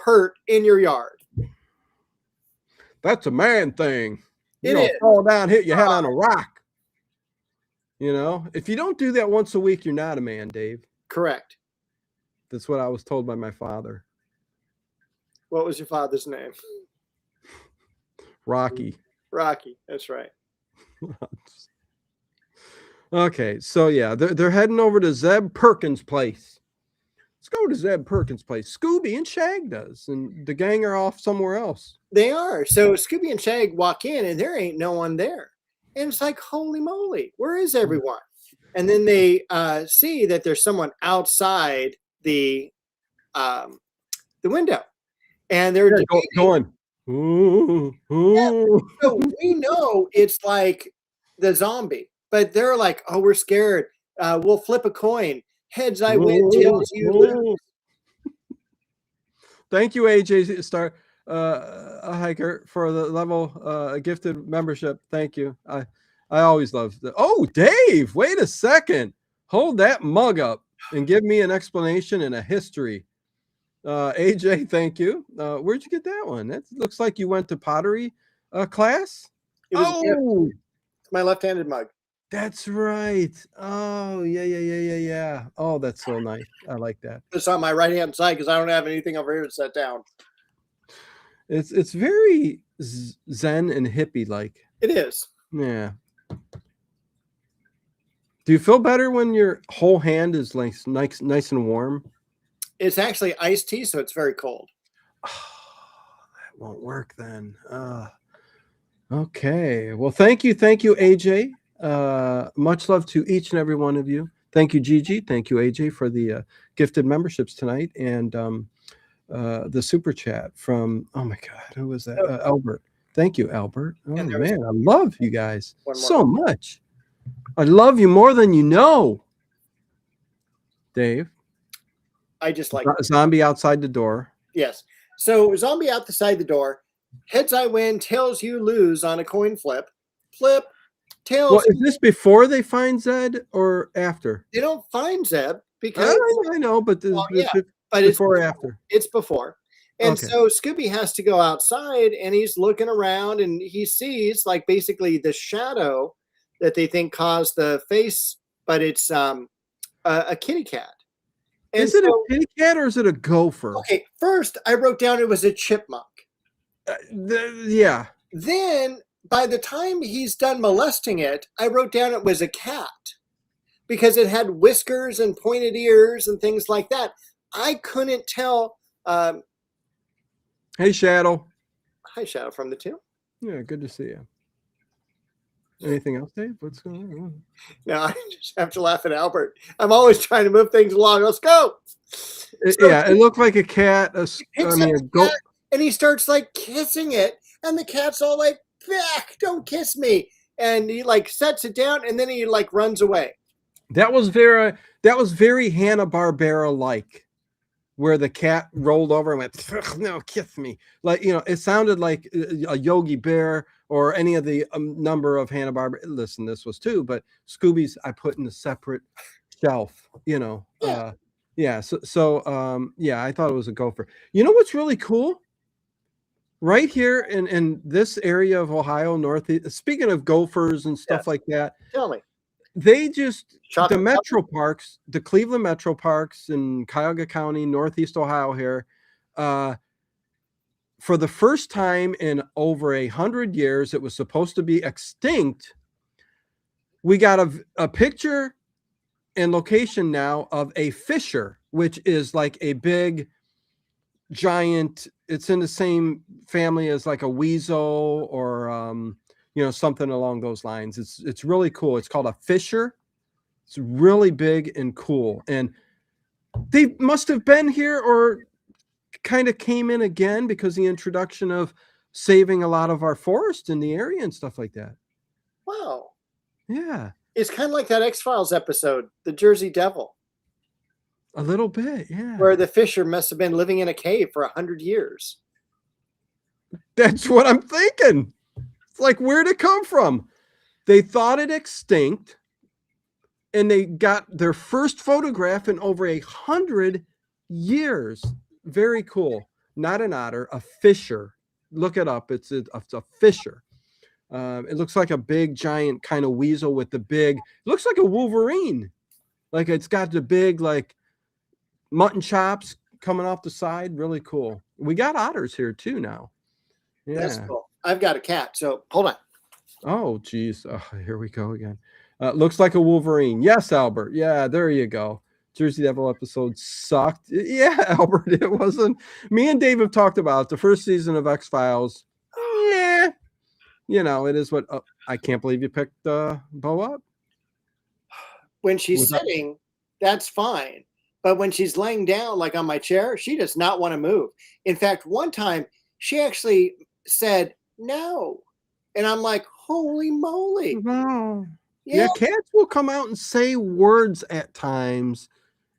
[SPEAKER 2] hurt in your yard.
[SPEAKER 1] That's a man thing. You
[SPEAKER 2] It is.
[SPEAKER 1] Fall down, hit your head on a rock. If you don't do that once a week, you're not a man, Dave.
[SPEAKER 2] Correct.
[SPEAKER 1] That's what I was told by my father.
[SPEAKER 2] What was your father's name?
[SPEAKER 1] Rocky.
[SPEAKER 2] Rocky. That's right.
[SPEAKER 1] Okay, so yeah, they're heading over to Zeb Perkins' place. Let's go to Zeb Perkins' place. Scooby and Shag does, and the gang are off somewhere else.
[SPEAKER 2] They are. So Scooby and Shag walk in, and there ain't no one there. And it's like, holy moly, where is everyone? And then they see that there's someone outside the window, and they're
[SPEAKER 1] going. Ooh, ooh.
[SPEAKER 2] Yeah, so we know it's like the zombie, but they're like, oh, we're scared. We'll flip a coin. Heads I win, tails you lose.
[SPEAKER 1] Thank you, AJ Star Hiker, for the level gifted membership. Thank you. I always love that. Oh, Dave, wait a second. Hold that mug up and give me an explanation and a history. AJ, thank you. Where'd you get that one? That looks like you went to pottery class.
[SPEAKER 2] It's my left-handed mug.
[SPEAKER 1] That's right. Oh, yeah. Oh, that's so nice. I like that.
[SPEAKER 2] It's on my right-hand side because I don't have anything over here to set down.
[SPEAKER 1] It's very zen and hippie-like.
[SPEAKER 2] It is.
[SPEAKER 1] Yeah. Do you feel better when your whole hand is like nice and warm?
[SPEAKER 2] It's actually iced tea, so it's very cold.
[SPEAKER 1] Oh, that won't work then. Okay. Well, thank you, AJ. Much love to each and every one of you. Thank you, Gigi. Thank you, AJ, for the gifted memberships tonight, and the super chat from, oh my God, who was that? Albert. Thank you, Albert. Oh man, I love you guys so much. I love you more than you know. Dave.
[SPEAKER 2] I just like
[SPEAKER 1] zombie outside the door.
[SPEAKER 2] Yes. So zombie outside the door. Heads I win, tails you lose on a coin flip. Flip, tails.
[SPEAKER 1] Well, is this before they find Zed or after?
[SPEAKER 2] They don't find Zeb because
[SPEAKER 1] I know, but
[SPEAKER 2] but
[SPEAKER 1] before or after?
[SPEAKER 2] It's before. And so Scooby has to go outside, and he's looking around, and he sees like basically the shadow that they think caused the face, but it's a kitty cat. And
[SPEAKER 1] is it a kitty cat or is it a gopher?
[SPEAKER 2] Okay, first I wrote down it was a chipmunk.
[SPEAKER 1] Yeah.
[SPEAKER 2] Then by the time he's done molesting it, I wrote down it was a cat because it had whiskers and pointed ears and things like that. I couldn't tell.
[SPEAKER 1] Hey, Shadow.
[SPEAKER 2] Hi, Shadow from the two.
[SPEAKER 1] Yeah, good to see you. Anything else, Dave? What's going on?
[SPEAKER 2] No, I just have to laugh at Albert. I'm always trying to move things along. Let's go.
[SPEAKER 1] Yeah, it looked like a cat. A
[SPEAKER 2] goat. And he starts like kissing it, and the cat's all like, "Back, don't kiss me!" And he like sets it down, and then he like runs away.
[SPEAKER 1] That was very Hanna-Barbera like, where the cat rolled over and went, "No, kiss me!" Like, you know, it sounded like a Yogi Bear or any of the number of Hanna-Barbera. Listen, this was too, but Scooby's I put in a separate shelf. You know, yeah. So yeah, I thought it was a gopher. You know what's really cool? Right here in this area of Ohio, Northeast. Speaking of gophers and stuff like that,
[SPEAKER 2] tell me.
[SPEAKER 1] They just the metro parks, the Cleveland metro parks in Cuyahoga County, Northeast Ohio here, for the first time in over 100 years, it was supposed to be extinct. We got a picture and location now of a fisher, which is like a big, giant. It's in the same family as like a weasel or you know, something along those lines. It's really cool. It's called a fisher. It's really big and cool. And they must have been here or kind of came in again because the introduction of saving a lot of our forest in the area and stuff like that.
[SPEAKER 2] Wow.
[SPEAKER 1] Yeah.
[SPEAKER 2] It's kind of like that X-Files episode, The Jersey Devil.
[SPEAKER 1] A little bit, yeah.
[SPEAKER 2] Where the fisher must have been living in a cave for 100 years.
[SPEAKER 1] That's what I'm thinking. It's like, where'd it come from? They thought it extinct, and they got their first photograph in over 100 years. Very cool. Not an otter, a fisher. Look it up. It's a fisher. It looks like a big, giant kind of weasel with the big. It looks like a Wolverine. Like it's got the big, like mutton chops coming off the side. Really cool. We got otters here too now. Yeah.
[SPEAKER 2] That's cool. I've got a cat, so hold on.
[SPEAKER 1] Oh, geez. Oh, here we go again. Looks like a Wolverine. Yes, Albert. Yeah, there you go. Jersey Devil episode sucked. Yeah, Albert, it wasn't. Me and Dave have talked about the first season of X-Files. Yeah. You know, it is what I can't believe you picked Bo up.
[SPEAKER 2] When she's sitting, that's fine. But when she's laying down, like on my chair, she does not want to move. In fact, one time she actually said no. And I'm like, holy moly.
[SPEAKER 1] Wow. Yeah, cats will come out and say words at times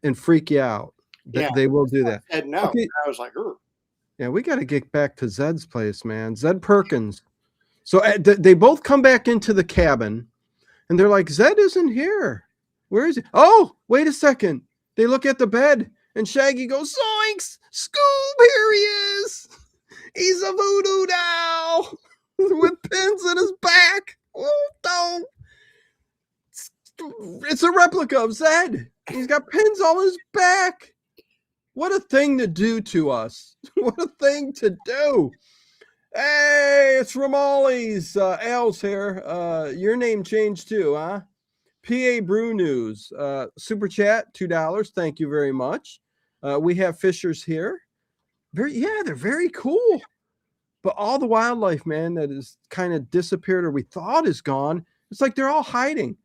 [SPEAKER 1] and freak you out. They will do that.
[SPEAKER 2] I said no. Okay. I was like, ugh.
[SPEAKER 1] Yeah, we got to get back to Zed's place, man. Zed Perkins. So they both come back into the cabin, and they're like, Zed isn't here. Where is he? Oh, wait a second. They look at the bed, and Shaggy goes, Zoinks! Scoob, here he is! He's a voodoo doll with pins in his back. Oh, no. It's a replica of Zed. He's got pins on his back. What a thing to do to us. What a thing to do. Hey, it's Ramali's Al's here. Your name changed too, huh? PA Brew News. Super chat, $2. Thank you very much. We have fishers here. They're very cool. But all the wildlife, man, that is kind of disappeared or we thought is gone, it's like they're all hiding.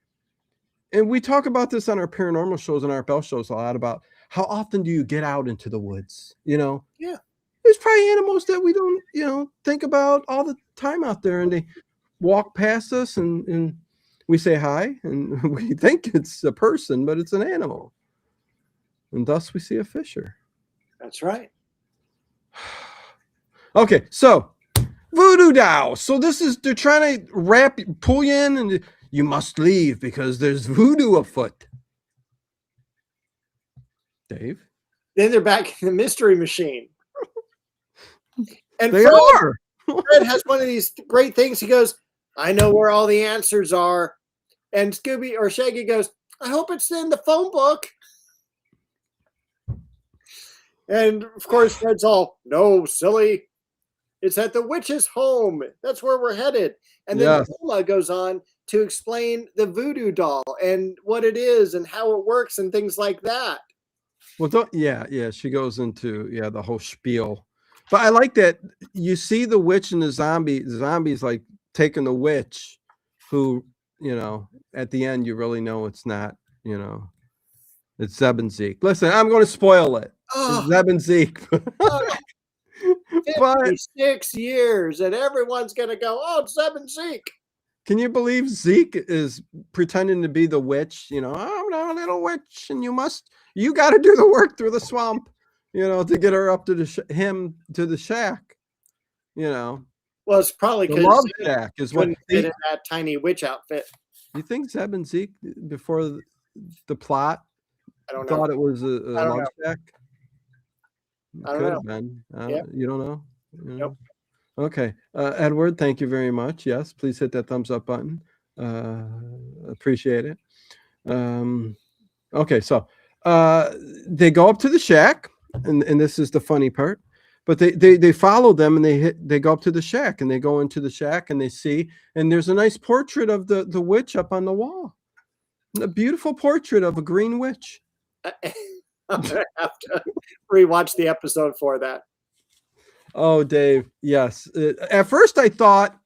[SPEAKER 1] And we talk about this on our paranormal shows and our Bell shows a lot about how often do you get out into the woods, you know?
[SPEAKER 2] Yeah.
[SPEAKER 1] There's probably animals that we don't, you know, think about all the time out there, and they walk past us and we say hi and we think it's a person, but it's an animal. And thus we see a fisher.
[SPEAKER 2] That's right.
[SPEAKER 1] Okay, so voodoo doll. So they're trying to pull you in, and you must leave because there's voodoo afoot. Dave?
[SPEAKER 2] Then they're back in the mystery machine. And
[SPEAKER 1] they are.
[SPEAKER 2] Fred has one of these great things. He goes, I know where all the answers are. And Scooby or Shaggy goes, I hope it's in the phone book. And of course, Fred's all, no, silly. It's at the witch's home. That's where we're headed. And then
[SPEAKER 1] Yes.
[SPEAKER 2] Wilma goes on to explain the voodoo doll and what it is and how it works and things like that.
[SPEAKER 1] Well, yeah, she goes into the whole spiel. But I like that you see the witch and the zombie. The zombie's like taking the witch, who, at the end you really know it's not, it's Zeb and Zeke. Listen, I'm going to spoil it.
[SPEAKER 2] Oh,
[SPEAKER 1] It's Zeb and Zeke.
[SPEAKER 2] oh,
[SPEAKER 1] But
[SPEAKER 2] 56 years, and everyone's going to go, oh, it's Zeb and Zeke.
[SPEAKER 1] can you believe Zeke is pretending to be the witch? I'm a little witch, and you got to do the work through the swamp, to get her up to him to the shack.
[SPEAKER 2] Well, it's probably
[SPEAKER 1] The
[SPEAKER 2] because
[SPEAKER 1] love shack is what
[SPEAKER 2] couldn't fit in that tiny witch outfit.
[SPEAKER 1] you think. Zeb and Zeke, before the plot,
[SPEAKER 2] I don't know.
[SPEAKER 1] thought it was a
[SPEAKER 2] I don't
[SPEAKER 1] love
[SPEAKER 2] know.
[SPEAKER 1] shack.
[SPEAKER 2] I don't
[SPEAKER 1] Could
[SPEAKER 2] know.
[SPEAKER 1] have been.
[SPEAKER 2] Yep.
[SPEAKER 1] You don't know?
[SPEAKER 2] Nope.
[SPEAKER 1] Okay. Edward, thank you very much. Yes, please hit that thumbs up button. Appreciate it. Okay, so they go up to the shack, and this is the funny part. But they follow them, and they go up to the shack, and they go into the shack, and they see, and there's a nice portrait of the witch up on the wall. A beautiful portrait of a green witch.
[SPEAKER 2] I'm going to have to rewatch the episode for that.
[SPEAKER 1] Oh, Dave, yes. At first I thought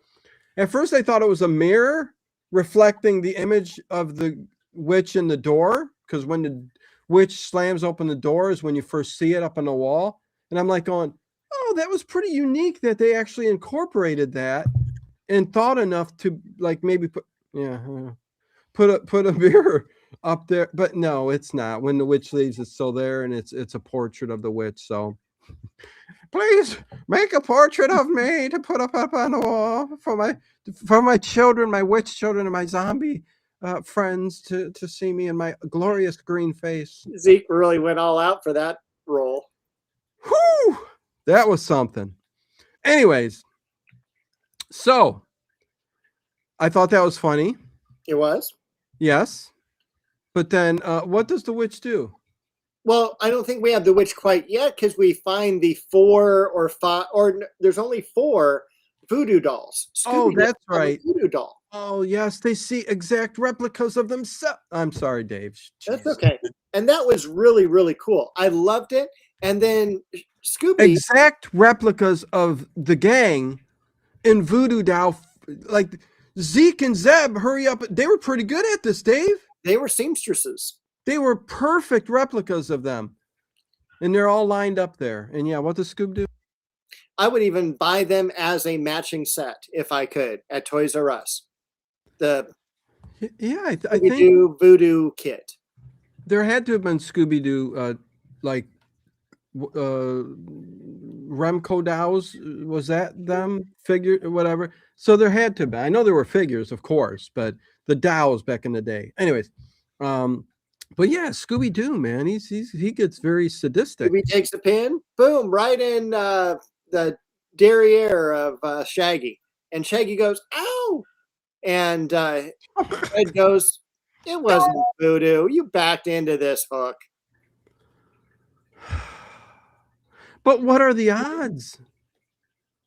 [SPEAKER 1] it was a mirror reflecting the image of the witch in the door, because when the witch slams open the door is when you first see it up on the wall. And I'm like going, oh, that was pretty unique that they actually incorporated that and thought enough to like maybe put a mirror up there. But no, it's not. When the witch leaves, it's still there, and it's a portrait of the witch. So please make a portrait of me to put up on the wall for my children, my witch children, and my zombie friends to see me in my glorious green face.
[SPEAKER 2] Zeke really went all out for that role.
[SPEAKER 1] Whew! That was something. Anyways, so I thought that was funny.
[SPEAKER 2] It was?
[SPEAKER 1] Yes. But then what does the witch do?
[SPEAKER 2] Well, I don't think we have the witch quite yet, because we find the 4 or 5, or there's only 4 voodoo dolls.
[SPEAKER 1] Oh, that's right.
[SPEAKER 2] Voodoo doll.
[SPEAKER 1] Oh, yes, they see exact replicas of themselves. I'm sorry, Dave.
[SPEAKER 2] That's okay. And that was really, really cool. I loved it. And then Scooby.
[SPEAKER 1] Exact replicas of the gang in Voodoo Doll. Like Zeke and Zeb, hurry up. They were pretty good at this, Dave.
[SPEAKER 2] They were seamstresses.
[SPEAKER 1] They were perfect replicas of them. And they're all lined up there. And yeah, what does Scoob do?
[SPEAKER 2] I would even buy them as a matching set if I could at Toys R Us. I think Voodoo kit.
[SPEAKER 1] There had to have been Scooby-Doo, like Remco dolls. Was that them figure or whatever? So there had to be. I know there were figures, of course, but the dolls back in the day. Anyways, but yeah, Scooby-Doo, man, he gets very sadistic.
[SPEAKER 2] Scooby takes a pin, boom, right in the derriere of Shaggy, and Shaggy goes, "Ow!" And Fred goes, "It wasn't voodoo. You backed into this hook."
[SPEAKER 1] But what are the odds?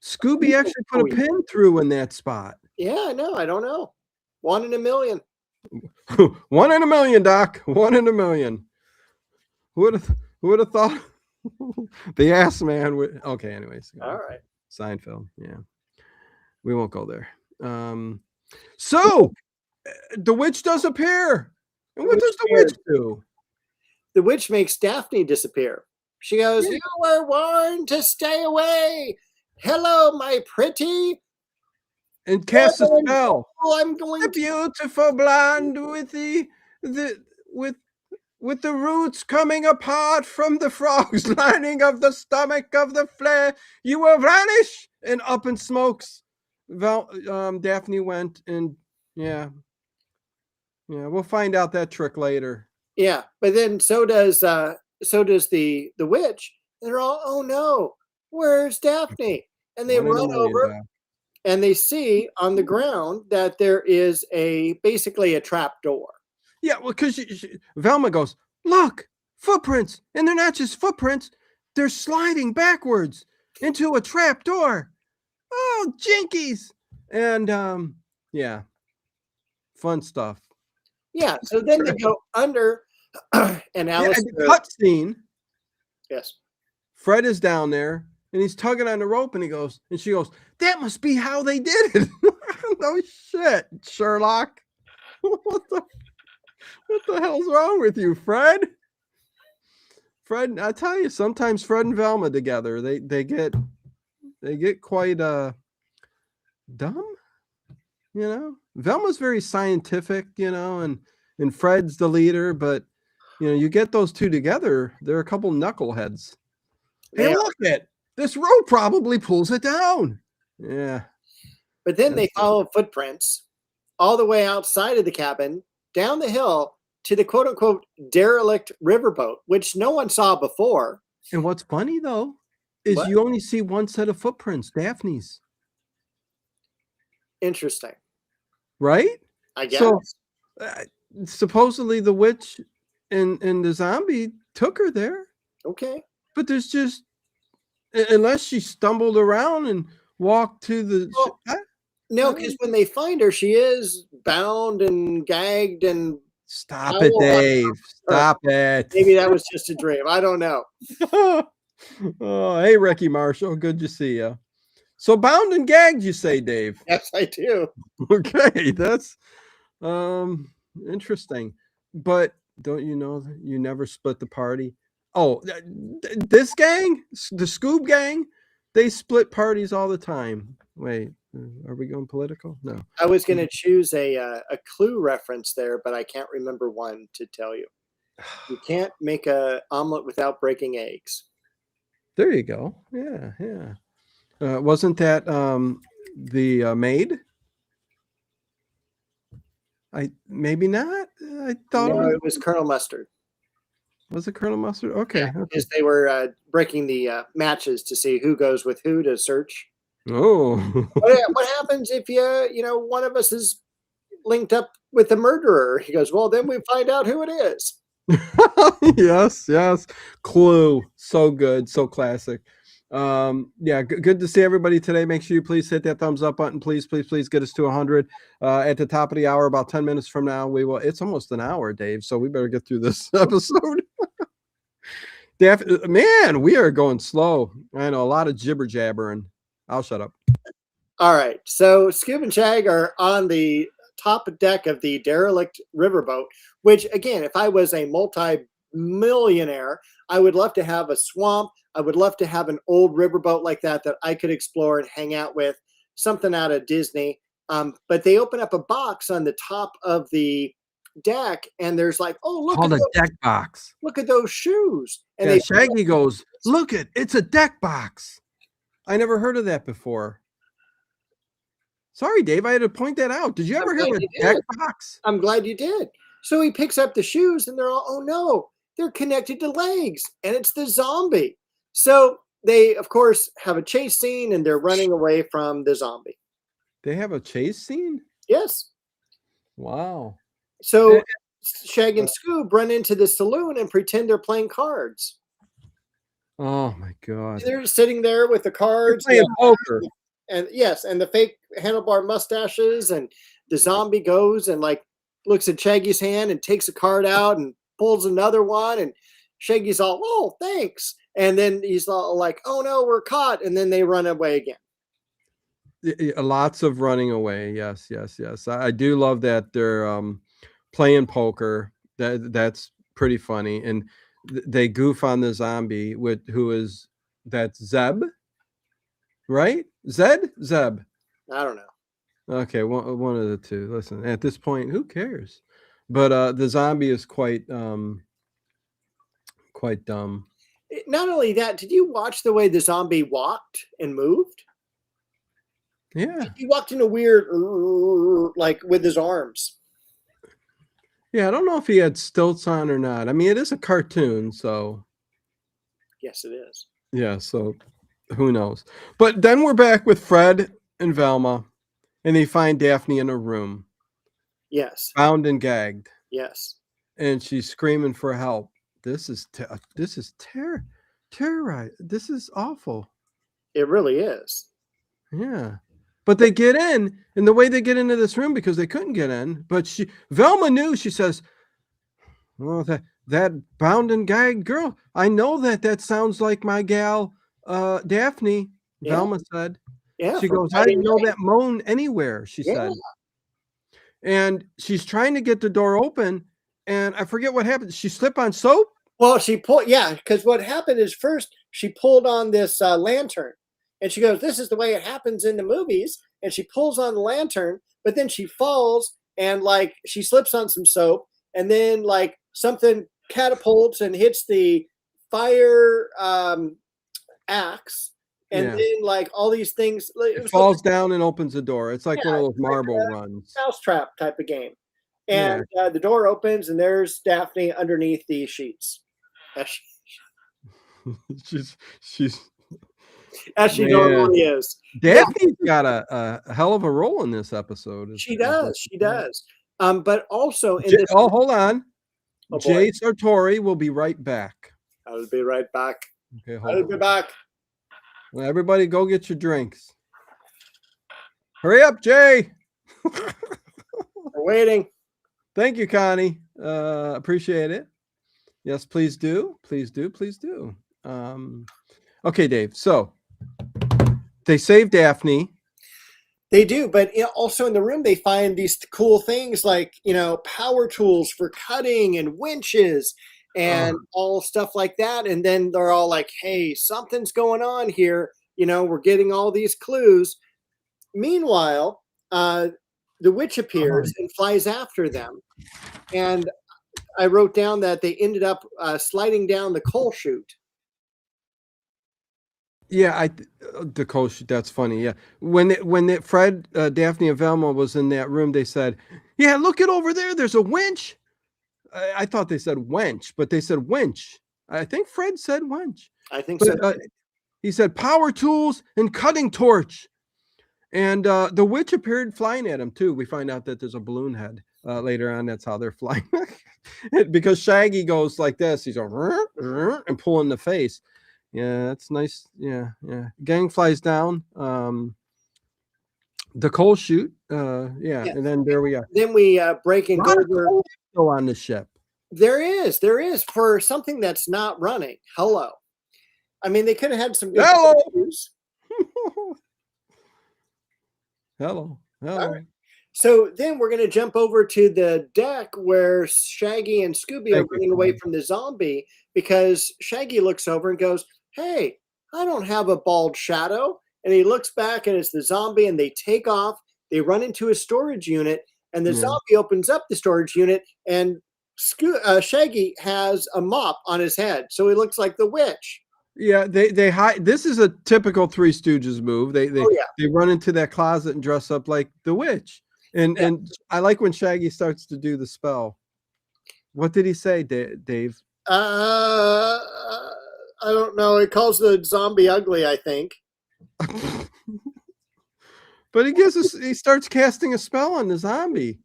[SPEAKER 1] Scooby actually put a pin through in that spot.
[SPEAKER 2] Yeah, no, I don't know. 1 in a million.
[SPEAKER 1] 1 in a million, Doc. 1 in a million. Who would have thought the ass man would? Okay, anyways.
[SPEAKER 2] All right.
[SPEAKER 1] Seinfeld. Yeah, we won't go there. So the witch does appear, and what does the witch do?
[SPEAKER 2] The witch makes Daphne disappear. She goes, "You were warned to stay away. Hello, my pretty."
[SPEAKER 1] And cast a spell.
[SPEAKER 2] I'm going
[SPEAKER 1] the beautiful blonde with with the roots coming apart from the frog's lining of the stomach of the flare. You will vanish, and up in smokes. Daphne went, and yeah, we'll find out that trick later.
[SPEAKER 2] Yeah, but then so does the witch. They're all, "Oh no, where's Daphne?" And they run over. And they see on the ground that there is basically a trap door.
[SPEAKER 1] Yeah, well, because Velma goes, "Look, footprints." And they're not just footprints. They're sliding backwards into a trap door. Oh, jinkies. And yeah, fun stuff.
[SPEAKER 2] Yeah. So then they go under, and
[SPEAKER 1] Yeah,
[SPEAKER 2] Alice.
[SPEAKER 1] and the cut scene.
[SPEAKER 2] Yes.
[SPEAKER 1] Fred is down there and he's tugging on the rope, and she goes, that must be how they did it. No shit, Sherlock. What the hell's wrong with you, Fred? Fred, I tell you, sometimes Fred and Velma together, they get quite dumb, you know. Velma's very scientific, you know, and Fred's the leader, but you know, you get those two together, they're a couple knuckleheads. Hey, look at this rope, probably pulls it down. Yeah.
[SPEAKER 2] But then they follow footprints all the way outside of the cabin, down the hill to the quote unquote derelict riverboat, which no one saw before.
[SPEAKER 1] And what's funny though is
[SPEAKER 2] What?
[SPEAKER 1] you only see one set of footprints, Daphne's.
[SPEAKER 2] Interesting.
[SPEAKER 1] Right?
[SPEAKER 2] I guess.
[SPEAKER 1] So supposedly the witch and the zombie took her there.
[SPEAKER 2] Okay.
[SPEAKER 1] But there's just, unless she stumbled around and walked to the...
[SPEAKER 2] Well, no, because when they find her, she is bound and gagged and...
[SPEAKER 1] Stop it, Dave. Stop it.
[SPEAKER 2] Maybe that was just a dream. I don't know.
[SPEAKER 1] Oh, hey, Ricky Marshall. Good to see you. So bound and gagged, you say, Dave?
[SPEAKER 2] Yes, I do.
[SPEAKER 1] Okay, that's interesting. But don't you know that you never split the party? Oh, this gang, the Scoob gang, they split parties all the time. Wait, are we going political? No.
[SPEAKER 2] I was going to choose a Clue reference there, but I can't remember one to tell you. You can't make an omelet without breaking eggs.
[SPEAKER 1] There you go. Yeah, yeah. Wasn't that the maid? Maybe not. I thought
[SPEAKER 2] it was Colonel Mustard.
[SPEAKER 1] Was it Colonel Mustard? Okay.
[SPEAKER 2] Yeah, because they were breaking the matches to see who goes with who to search.
[SPEAKER 1] Oh.
[SPEAKER 2] What happens if one of us is linked up with the murderer? He goes, well, then we find out who it is.
[SPEAKER 1] Yes. Clue. So good. So classic. Yeah, good to see everybody today. Make sure you please hit that thumbs up button. Please get us to 100 at the top of the hour. About 10 minutes from now, we will. It's almost an hour, Dave, so we better get through this episode. Man, we are going slow. I know, a lot of jibber jabbering. I'll shut up.
[SPEAKER 2] All right, so Scoob and Shag are on the top deck of the derelict riverboat, which, again, if I was a multi-millionaire, I would love to have a swamp. I would love to have an old riverboat like that I could explore and hang out with, something out of Disney. But they open up a box on the top of the deck, and there's like, oh, look
[SPEAKER 1] at the deck box.
[SPEAKER 2] Look at those shoes. And
[SPEAKER 1] yeah, Shaggy goes, look it's a deck box. I never heard of that before. Sorry, Dave, I had to point that out. Did you ever hear of a deck box?
[SPEAKER 2] I'm glad you did. So he picks up the shoes, and they're all, oh no, they're connected to legs, and it's the zombie. So they, of course, have a chase scene, and they're running away from the zombie.
[SPEAKER 1] They have a chase scene?
[SPEAKER 2] Yes.
[SPEAKER 1] Wow.
[SPEAKER 2] So Shag and Scoob run into the saloon and pretend they're playing cards.
[SPEAKER 1] Oh, my God.
[SPEAKER 2] They're sitting there with the cards.
[SPEAKER 1] They're playing poker.
[SPEAKER 2] And yes, and the fake handlebar mustaches, and the zombie goes and like looks at Shaggy's hand and takes a card out and pulls another one, and Shaggy's all, oh, thanks. And then he's all like, oh no, we're caught. And then they run away again.
[SPEAKER 1] Lots of running away. Yes. I do love that they're playing poker. That's pretty funny. And they goof on the zombie that's Zeb, right? Zeb?
[SPEAKER 2] I don't know.
[SPEAKER 1] Okay, one of the two. Listen, at this point, who cares? But the zombie is quite dumb.
[SPEAKER 2] Not only that, did you watch the way the zombie walked and moved?
[SPEAKER 1] Yeah.
[SPEAKER 2] He walked in a weird, like with his arms.
[SPEAKER 1] Yeah, I don't know if he had stilts on or not. I mean, it is a cartoon, so.
[SPEAKER 2] Yes, it is.
[SPEAKER 1] Yeah, so who knows? But then we're back with Fred and Velma, and they find Daphne in a room.
[SPEAKER 2] Yes.
[SPEAKER 1] Bound and gagged.
[SPEAKER 2] Yes.
[SPEAKER 1] And she's screaming for help. This is terrorizing. This is awful.
[SPEAKER 2] It really is.
[SPEAKER 1] Yeah. But they get in, and the way they get into this room because they couldn't get in. But Velma knew. She says, "Oh, that bound and gagged girl. I know that sounds like my gal, Daphne."
[SPEAKER 2] Yeah.
[SPEAKER 1] Velma said.
[SPEAKER 2] Yeah.
[SPEAKER 1] She goes, "I know that moan anywhere." She said, and she's trying to get the door open, and I forget what happened. She slip on soap.
[SPEAKER 2] Well, she pulled, because what happened is first she pulled on this lantern, and she goes, "This is the way it happens in the movies." And she pulls on the lantern, but then she falls and like she slips on some soap, and then like something catapults and hits the fire axe, and then like all these things.
[SPEAKER 1] It falls down and opens the door. It's like one of those marble runs,
[SPEAKER 2] mousetrap type of game. And the door opens, and there's Daphne underneath the sheets.
[SPEAKER 1] she's
[SPEAKER 2] as she normally is.
[SPEAKER 1] Daphne's got a hell of a role in this episode.
[SPEAKER 2] She does. But also in this.
[SPEAKER 1] Oh, hold on. Jay Sartori will be right back.
[SPEAKER 2] I'll be right back.
[SPEAKER 1] Okay,
[SPEAKER 2] I'll be back.
[SPEAKER 1] Well, everybody go get your drinks. Hurry up, Jay.
[SPEAKER 2] We're waiting.
[SPEAKER 1] Thank you, Connie. Appreciate it. Yes, please do. Please do. Please do. Okay, Dave. So they save Daphne.
[SPEAKER 2] They do, but also in the room they find these cool things like, power tools for cutting and winches and all stuff like that. And then they're all like, "Hey, something's going on here. We're getting all these clues." Meanwhile, the witch appears and flies after them. And I wrote down that they ended up sliding down the coal chute.
[SPEAKER 1] Yeah, the coal chute. That's funny. Yeah, when Fred, Daphne, and Velma was in that room, they said, "Yeah, look it over there. There's a winch." I thought they said wench, but they said winch. I think Fred said wench.
[SPEAKER 2] I think so.
[SPEAKER 1] He said power tools and cutting torch. And the witch appeared flying at him, too. We find out that there's a balloon head later on. That's how they're flying. Because Shaggy goes like this. He's going and pulling the face. Yeah, that's nice. Yeah. Gang flies down. The coal chute. And then there we are.
[SPEAKER 2] Then we break and go over.
[SPEAKER 1] On the ship.
[SPEAKER 2] There is for something that's not running. Hello. I mean, they could have had some good news.
[SPEAKER 1] Hello.
[SPEAKER 2] Right. So then we're going to jump over to the deck where Shaggy and Scooby are running away from the zombie, because Shaggy looks over and goes, "Hey, I don't have a bald shadow." And he looks back and it's the zombie, and they take off. They run into a storage unit, and the zombie opens up the storage unit, and Shaggy has a mop on his head. So he looks like the witch.
[SPEAKER 1] Yeah, they hide. This is a typical Three Stooges move. They run into that closet and dress up like the witch. And I like when Shaggy starts to do the spell. What did he say, Dave?
[SPEAKER 2] I don't know. He calls the zombie ugly, I think.
[SPEAKER 1] But he starts casting a spell on the zombie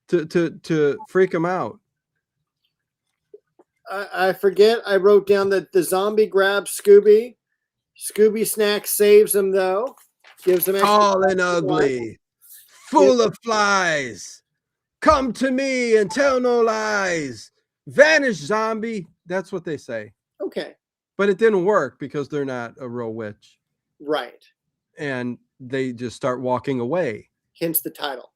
[SPEAKER 1] to freak him out.
[SPEAKER 2] I forget. I wrote down that the zombie grabs Scooby. Scooby Snack saves him, though. Gives him
[SPEAKER 1] tall and ugly, full of flies. Come to me and tell no lies. Vanish, zombie. That's what they say.
[SPEAKER 2] Okay.
[SPEAKER 1] But it didn't work because they're not a real witch.
[SPEAKER 2] Right.
[SPEAKER 1] And they just start walking away.
[SPEAKER 2] Hence the title.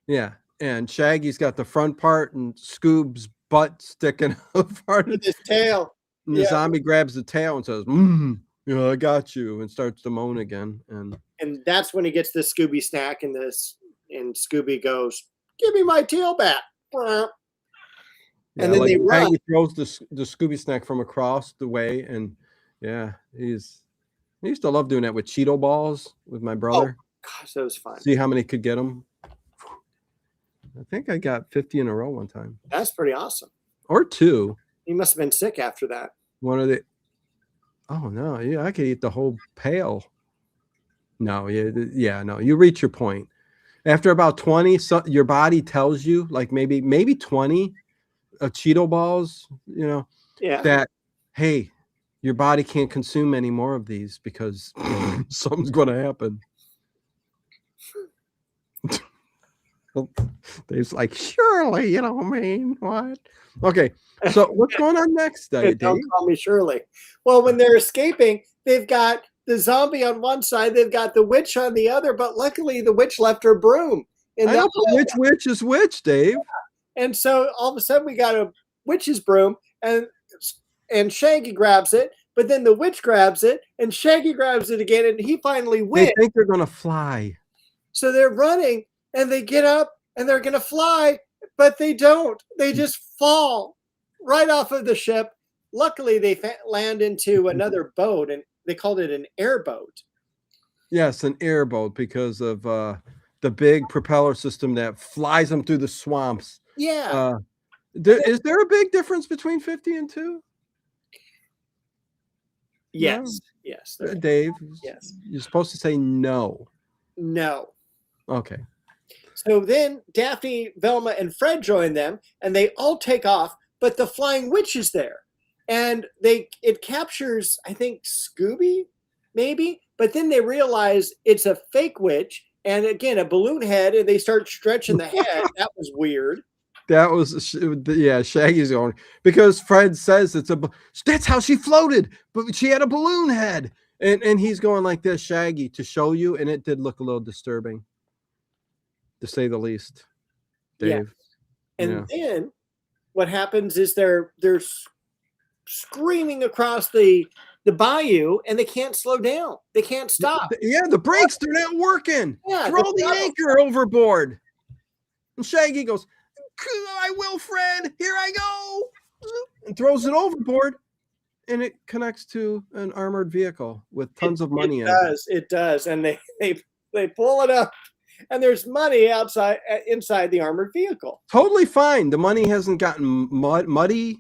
[SPEAKER 1] Yeah. And Shaggy's got the front part and Scoob's butt sticking out part of
[SPEAKER 2] his tail.
[SPEAKER 1] And the zombie grabs the tail and says, I got you, and starts to moan again. And
[SPEAKER 2] that's when he gets the Scooby Snack, and Scooby goes, "Give me my tail back." And then they run.
[SPEAKER 1] He throws the Scooby Snack from across the way, and I used to love doing that with Cheeto balls with my brother.
[SPEAKER 2] Oh, gosh, that was fun.
[SPEAKER 1] See how many could get them. I think I got 50 in a row one time.
[SPEAKER 2] That's pretty awesome.
[SPEAKER 1] Or 2.
[SPEAKER 2] You must have been sick after that.
[SPEAKER 1] Oh no, I could eat the whole pail. No, no. You reach your point. After about 20, your body tells you, like maybe 20 Cheeto balls, that, hey, your body can't consume any more of these because something's going to happen. Dave's like, surely, you don't mean what? Okay, so what's going on next, Dave?
[SPEAKER 2] Don't call me Shirley. Well, when they're escaping, they've got the zombie on one side, they've got the witch on the other, but luckily the witch left her broom.
[SPEAKER 1] I know, but which witch is which, Dave?
[SPEAKER 2] And so all of a sudden we got a witch's broom, and Shaggy grabs it, but then the witch grabs it, and Shaggy grabs it again, and he finally wins.
[SPEAKER 1] They think they're going to fly.
[SPEAKER 2] So they're running, and they get up, and they're going to fly, but they don't. They just fall right off of the ship. Luckily, they land into another boat, and they called it an airboat.
[SPEAKER 1] Yes, an airboat because of the big propeller system that flies them through the swamps.
[SPEAKER 2] Yeah.
[SPEAKER 1] Is there a big difference between 50 and 2?
[SPEAKER 2] Yes.
[SPEAKER 1] No?
[SPEAKER 2] Yes.
[SPEAKER 1] Dave,
[SPEAKER 2] yes.
[SPEAKER 1] You're supposed to say no.
[SPEAKER 2] No.
[SPEAKER 1] Okay.
[SPEAKER 2] So then Daphne, Velma, and Fred join them, and they all take off, but the flying witch is there. And it captures, I think, Scooby, maybe, but then they realize it's a fake witch, and again, a balloon head, and they start stretching the head. That was weird.
[SPEAKER 1] That was, Shaggy's going, because Fred says that's how she floated, but she had a balloon head. And he's going like this, Shaggy, to show you, and it did look a little disturbing, to say the least, Dave.
[SPEAKER 2] Yeah. And then what happens is they're screaming across the bayou, and they can't slow down. They can't stop.
[SPEAKER 1] Yeah, the brakes, they're not working.
[SPEAKER 2] Yeah,
[SPEAKER 1] throw the anchor overboard. And Shaggy goes, I will, Fred. Here I go. And throws it overboard. And it connects to an armored vehicle with tons of money in it.
[SPEAKER 2] It does. And they pull it up, and there's money inside the armored vehicle.
[SPEAKER 1] Totally fine. The money hasn't gotten muddy,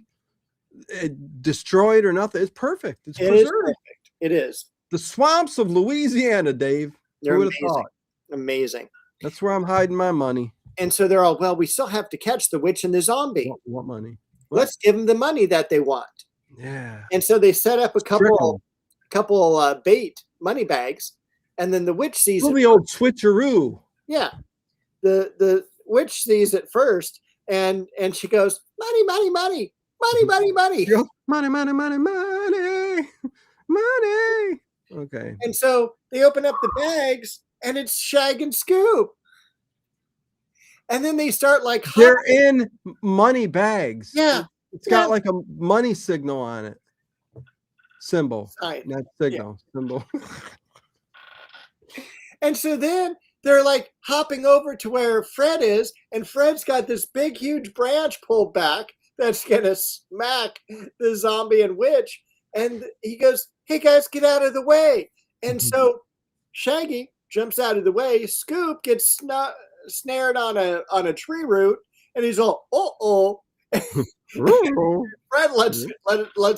[SPEAKER 1] destroyed, or nothing. It's perfect. It's preserved.
[SPEAKER 2] Is perfect. It is.
[SPEAKER 1] The swamps of Louisiana, Dave.
[SPEAKER 2] They're amazing. Amazing.
[SPEAKER 1] That's where I'm hiding my money.
[SPEAKER 2] And so they're all, well, we still have to catch the witch and the zombie.
[SPEAKER 1] What money?
[SPEAKER 2] Let's give them the money that they want.
[SPEAKER 1] Yeah.
[SPEAKER 2] And so they set up a couple bait money bags, and then the witch sees
[SPEAKER 1] the old switcheroo.
[SPEAKER 2] Yeah. The witch sees it first, and she goes, money, money, money, money, money, money.
[SPEAKER 1] Money, money, money, money, money. Okay.
[SPEAKER 2] And so they open up the bags, and it's Shag and Scoop. And then they start like
[SPEAKER 1] they're in money bags.
[SPEAKER 2] Yeah.
[SPEAKER 1] It's got like a money signal on it. Symbol.
[SPEAKER 2] Sign.
[SPEAKER 1] Not signal. Yeah. Symbol.
[SPEAKER 2] And so then they're like hopping over to where Fred is, and Fred's got this big, huge branch pulled back that's going to smack the zombie and witch. And he goes, hey guys, get out of the way. And so Shaggy jumps out of the way. Scoop gets snared on a tree root, and he's all, uh-oh. Fred lets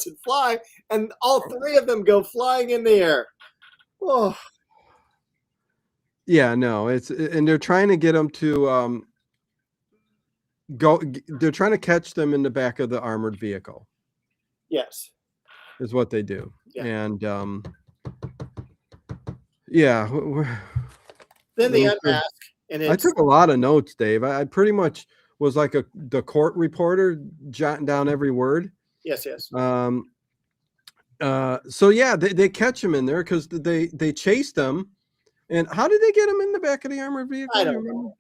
[SPEAKER 2] it fly, and all three of them go flying in the air. Oh.
[SPEAKER 1] Yeah, no, and they're trying to get them to go. They're trying to catch them in the back of the armored vehicle.
[SPEAKER 2] Yes,
[SPEAKER 1] is what they do.
[SPEAKER 2] Yeah.
[SPEAKER 1] And yeah.
[SPEAKER 2] Then they unmask, and
[SPEAKER 1] I took a lot of notes, Dave. I pretty much was like the court reporter, jotting down every word.
[SPEAKER 2] Yes, yes.
[SPEAKER 1] So yeah, they catch him in there because they chased them. And how did they get him in the back of the armored vehicle?
[SPEAKER 2] I don't know.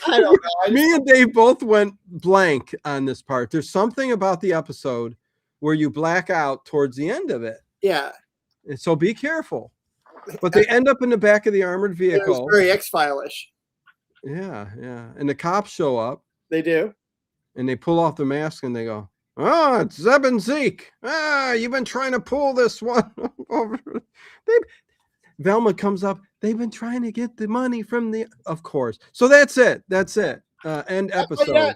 [SPEAKER 2] I don't know.
[SPEAKER 1] Me and Dave both went blank on this part. There's something about the episode where you black out towards the end of it.
[SPEAKER 2] Yeah.
[SPEAKER 1] And so be careful. But they end up in the back of the armored vehicle.
[SPEAKER 2] It was very X-File-ish.
[SPEAKER 1] Yeah, yeah. And the cops show up.
[SPEAKER 2] They do.
[SPEAKER 1] And they pull off the mask and they go, oh, it's Zeb and Zeke. You've been trying to pull this one over. Velma comes up. They've been trying to get the money from the, of course. So that's it. End episode.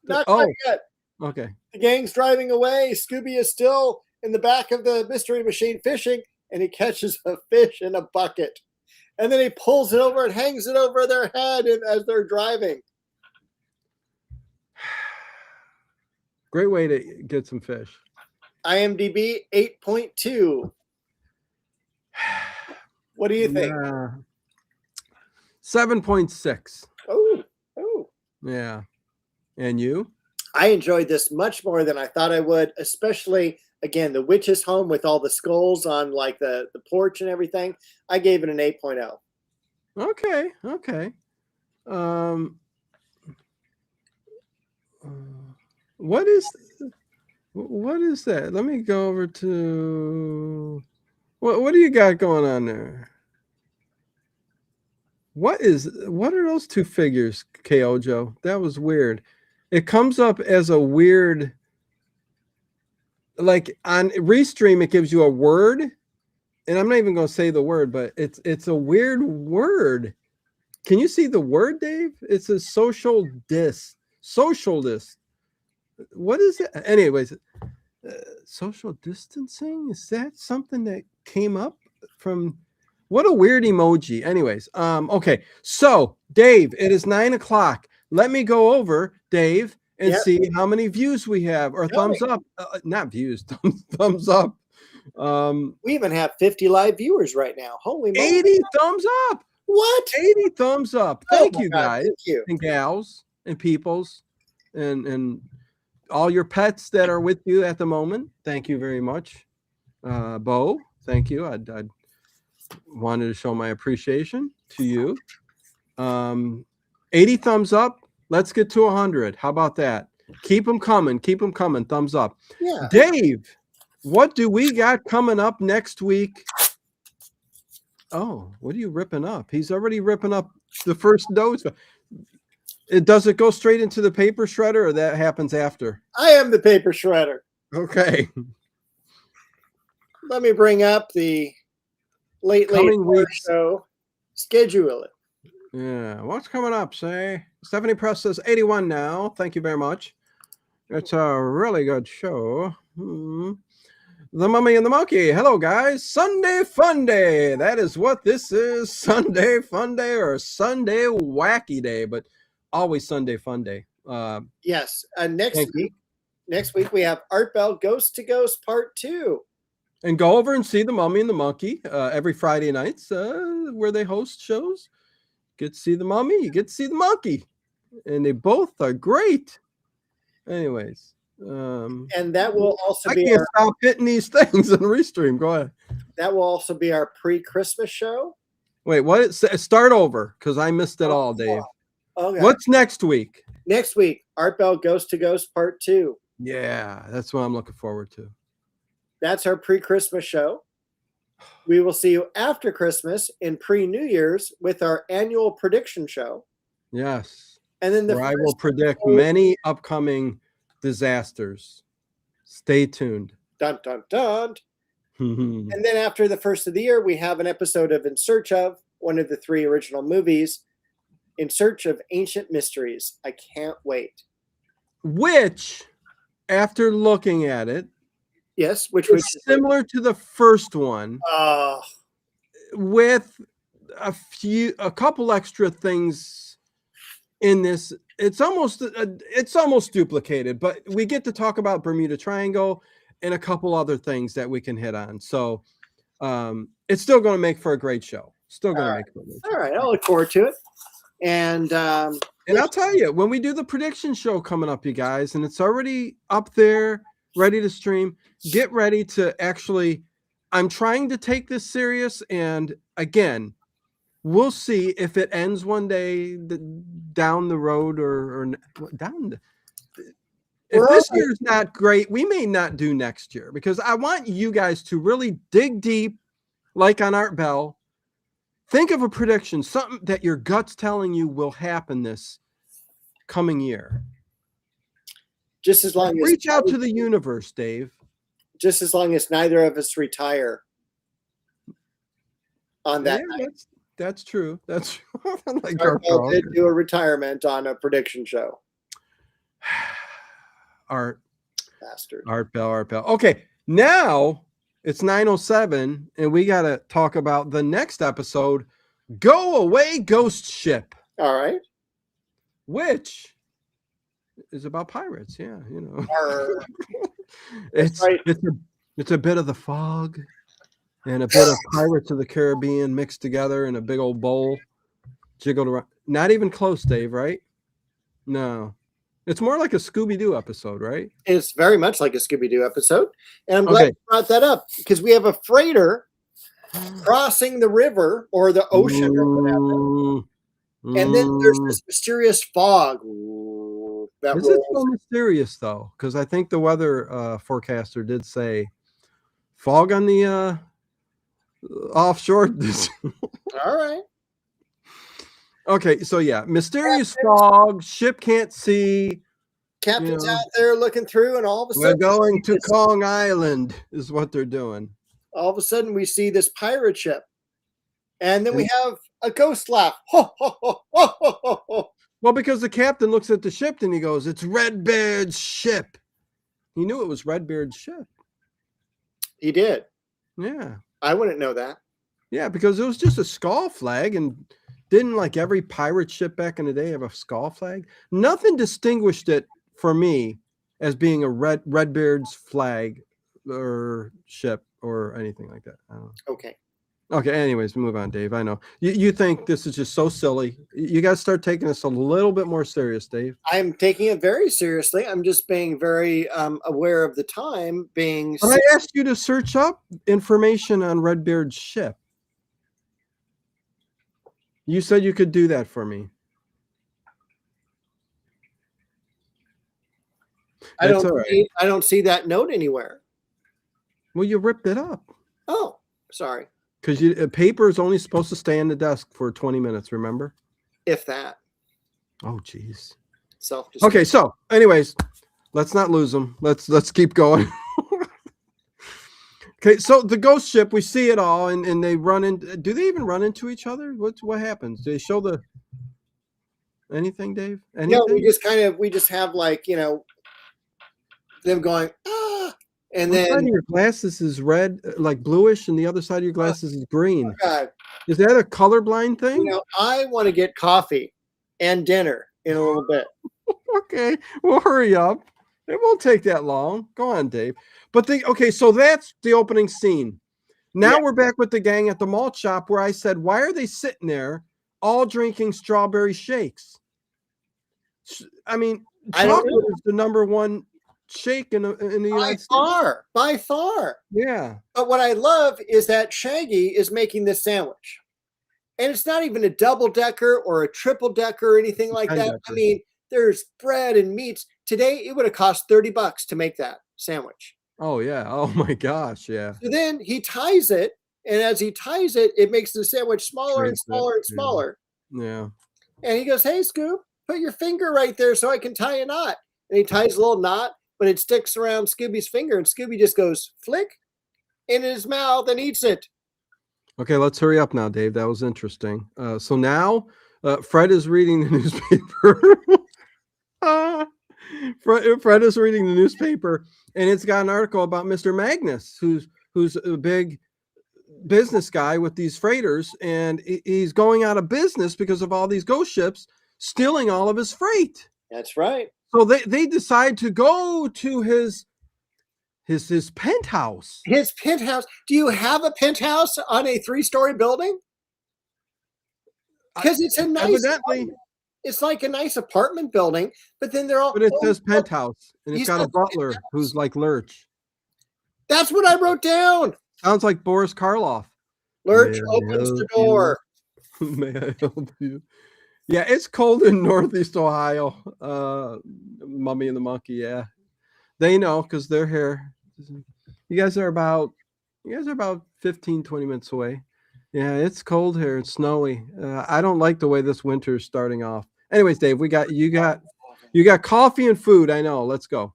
[SPEAKER 2] Not quite yet.
[SPEAKER 1] Okay.
[SPEAKER 2] The gang's driving away. Scooby is still in the back of the mystery machine fishing, and he catches a fish in a bucket. And then he pulls it over and hangs it over their head as they're driving.
[SPEAKER 1] Great way to get some fish.
[SPEAKER 2] IMDb 8.2. What do you think?
[SPEAKER 1] 7.6.
[SPEAKER 2] Oh.
[SPEAKER 1] Yeah. And you?
[SPEAKER 2] I enjoyed this much more than I thought I would, especially, again, the witch's home with all the skulls on like the porch and everything. I gave it an 8.0.
[SPEAKER 1] Okay. What is that? Let me go over to what do you got going on there? What are those two figures, KO Joe? That was weird. It comes up as a weird, like on Restream, it gives you a word, and I'm not even going to say the word, but it's a weird word. Can you see the word, Dave? It's a social dis. What is it? Anyways, social distancing? Is that something that came up from? What a weird emoji. Anyways, okay. So, Dave, it is 9 o'clock. Let me go over, Dave, and see how many views we have, or thumbs up. Not views, thumbs up.
[SPEAKER 2] We even have 50 live viewers right now. Holy moly.
[SPEAKER 1] 80 thumbs up.
[SPEAKER 2] What?
[SPEAKER 1] 80 thumbs up. Thank you, guys.
[SPEAKER 2] Thank you.
[SPEAKER 1] And gals and peoples and all your pets that are with you at the moment. Thank you very much. Bo, thank you. I wanted to show my appreciation to you. 80 thumbs up. Let's get to 100. How about that? Keep them coming. Thumbs up.
[SPEAKER 2] Yeah.
[SPEAKER 1] Dave, what do we got coming up next week? Oh, what are you ripping up? He's already ripping up the first notes. Does it go straight into the paper shredder, or that happens after?
[SPEAKER 2] I am the paper shredder.
[SPEAKER 1] Okay.
[SPEAKER 2] Let me bring up the late show. Schedule it.
[SPEAKER 1] Yeah. What's coming up, say? Stephanie Press says 81 now. Thank you very much. It's a really good show. The Mummy and the Monkey. Hello, guys. Sunday Fun Day. That is what this is. Sunday Fun Day or Sunday Wacky Day, but always Sunday Fun Day.
[SPEAKER 2] Yes. Next week we have Art Bell Ghost to Ghost Part 2.
[SPEAKER 1] And go over and see The Mummy and the Monkey every Friday nights where they host shows. Get to see the Mummy, you get to see the Monkey. And they both are great. Anyways.
[SPEAKER 2] And that will also be.
[SPEAKER 1] I can't stop hitting these things in the Restream. Go ahead.
[SPEAKER 2] That will also be our pre-Christmas show.
[SPEAKER 1] Wait, what? Start over because I missed it all, Dave.
[SPEAKER 2] Okay.
[SPEAKER 1] What's next week?
[SPEAKER 2] Next week, Art Bell Ghost to Ghost Part 2.
[SPEAKER 1] Yeah, that's what I'm looking forward to.
[SPEAKER 2] That's our pre-Christmas show. We will see you after Christmas in pre-New Year's with our annual prediction show.
[SPEAKER 1] Yes.
[SPEAKER 2] And then
[SPEAKER 1] I will predict many upcoming disasters. Stay tuned.
[SPEAKER 2] Dun, dun, dun. And then after the first of the year, we have an episode of In Search of, one of the 3 original movies, In Search of Ancient Mysteries. I can't wait.
[SPEAKER 1] Which, after looking at it,
[SPEAKER 2] yes, which was
[SPEAKER 1] similar to the first one, with a couple extra things in this. It's almost duplicated, but we get to talk about Bermuda Triangle and a couple other things that we can hit on. So it's still going to make for a great show. All
[SPEAKER 2] right, I'll look forward to it. And
[SPEAKER 1] I'll tell you, when we do the prediction show coming up, you guys, and it's already up there, ready to stream, get ready to actually, I'm trying to take this serious. And again, we'll see if it ends one day down the road or down. If this year's not great, we may not do next year, because I want you guys to really dig deep, like on Art Bell. Think of a prediction, something that your gut's telling you will happen this coming year.
[SPEAKER 2] Just as long as
[SPEAKER 1] reach out to the universe, Dave.
[SPEAKER 2] Just as long as neither of us retire on that night.
[SPEAKER 1] That's true. That's
[SPEAKER 2] like Art Bell did do a retirement on a prediction show.
[SPEAKER 1] Art
[SPEAKER 2] bastard.
[SPEAKER 1] Art Bell. Okay, now it's 9:07, and we got to talk about the next episode, Go Away Ghost Ship.
[SPEAKER 2] All right.
[SPEAKER 1] Which is about pirates. Yeah, you know.
[SPEAKER 2] Arr.
[SPEAKER 1] it's
[SPEAKER 2] right.
[SPEAKER 1] it's a bit of the fog and a bit of Pirates of the Caribbean mixed together in a big old bowl, jiggled around. Not even close, Dave, right? No. It's more like a Scooby-Doo episode, right?
[SPEAKER 2] It's very much like a Scooby-Doo episode. And I'm glad
[SPEAKER 1] Okay.
[SPEAKER 2] you brought that up because we have a freighter crossing the river or the ocean or whatever. And then there's this mysterious fog that
[SPEAKER 1] Is it so
[SPEAKER 2] rolls.
[SPEAKER 1] mysterious though? Because I think the weather forecaster did say fog on the offshore.
[SPEAKER 2] All right.
[SPEAKER 1] Okay, so yeah, mysterious fog, ship can't see.
[SPEAKER 2] Captain's out there looking through, and all of a
[SPEAKER 1] We're
[SPEAKER 2] sudden,
[SPEAKER 1] going to Kong Island, is what they're doing.
[SPEAKER 2] all of a sudden we see this pirate ship. And then we have a ghost laugh. Ho, ho, ho, ho, ho, ho, ho.
[SPEAKER 1] Well, because the captain looks at the ship and he goes, "It's Redbeard's ship." He knew it was Redbeard's ship.
[SPEAKER 2] He did.
[SPEAKER 1] Yeah.
[SPEAKER 2] I wouldn't know that.
[SPEAKER 1] Yeah, because it was just a skull flag, and didn't like every pirate ship back in the day have a skull flag? Nothing distinguished it for me as being a Redbeard's flag or ship or anything like that. I don't know.
[SPEAKER 2] Okay.
[SPEAKER 1] Okay, anyways, move on, Dave. I know. You think this is just so silly. You got to start taking this a little bit more serious, Dave.
[SPEAKER 2] I'm taking it very seriously. I'm just being very aware of the time being.
[SPEAKER 1] But I asked you to search up information on Redbeard's ship. You said you could do that for me.
[SPEAKER 2] I don't see that note anywhere.
[SPEAKER 1] Well, you ripped it up.
[SPEAKER 2] Oh, sorry.
[SPEAKER 1] Because paper is only supposed to stay on the desk for 20 minutes, remember?
[SPEAKER 2] If that.
[SPEAKER 1] Oh, geez.
[SPEAKER 2] Self-destruct.
[SPEAKER 1] Okay, so anyways, let's not lose them. Let's keep going. Okay, so the ghost ship, we see it all, and they run in. Do they even run into each other? What happens? Do they show the anything, Dave? Anything?
[SPEAKER 2] No, we just have like, them going, ah, and
[SPEAKER 1] One side
[SPEAKER 2] then
[SPEAKER 1] of your glasses is red, like bluish, and the other side of your glasses is green.
[SPEAKER 2] God,
[SPEAKER 1] Is that a colorblind thing?
[SPEAKER 2] I want to get coffee and dinner in a little bit.
[SPEAKER 1] Okay, we'll hurry up. It won't take that long. Go on, Dave. But okay, so that's the opening scene. Now we're back with the gang at the malt shop where I said, why are they sitting there all drinking strawberry shakes? I mean, chocolate is the number one shake in the United States.
[SPEAKER 2] By far.
[SPEAKER 1] Yeah.
[SPEAKER 2] But what I love is that Shaggy is making this sandwich. And it's not even a double-decker or a triple-decker or anything like that. I mean, there's bread and meats. Today, it would have cost $30 to make that sandwich.
[SPEAKER 1] Oh, yeah. Oh, my gosh. Yeah.
[SPEAKER 2] So then he ties it. And as he ties it, it makes the sandwich smaller and smaller and smaller.
[SPEAKER 1] Yeah.
[SPEAKER 2] And he goes, hey, Scoop, put your finger right there so I can tie a knot. And he ties a little knot, but it sticks around Scooby's finger. And Scooby just goes flick in his mouth and eats it.
[SPEAKER 1] Okay, let's hurry up now, Dave. That was interesting. So now Fred is reading the newspaper. Fred is reading the newspaper, and it's got an article about Mr. Magnus, who's a big business guy with these freighters, and he's going out of business because of all these ghost ships stealing all of his freight.
[SPEAKER 2] That's right.
[SPEAKER 1] So they decide to go to his penthouse.
[SPEAKER 2] His penthouse. Do you have a penthouse on a 3-story building? Because it's a nice. It's like a nice apartment building, but then they're all.
[SPEAKER 1] But it says penthouse, and it's got a butler who's like Lurch.
[SPEAKER 2] That's what I wrote down.
[SPEAKER 1] Sounds like Boris Karloff.
[SPEAKER 2] Lurch opens the door.
[SPEAKER 1] May I help you? Yeah, it's cold in Northeast Ohio. Mummy and the Monkey. Yeah, they know because they're here. You guys are about 15, 20 minutes away. Yeah, it's cold here. It's snowy. I don't like the way this winter is starting off. Anyways, Dave, you got coffee and food. I know. Let's go.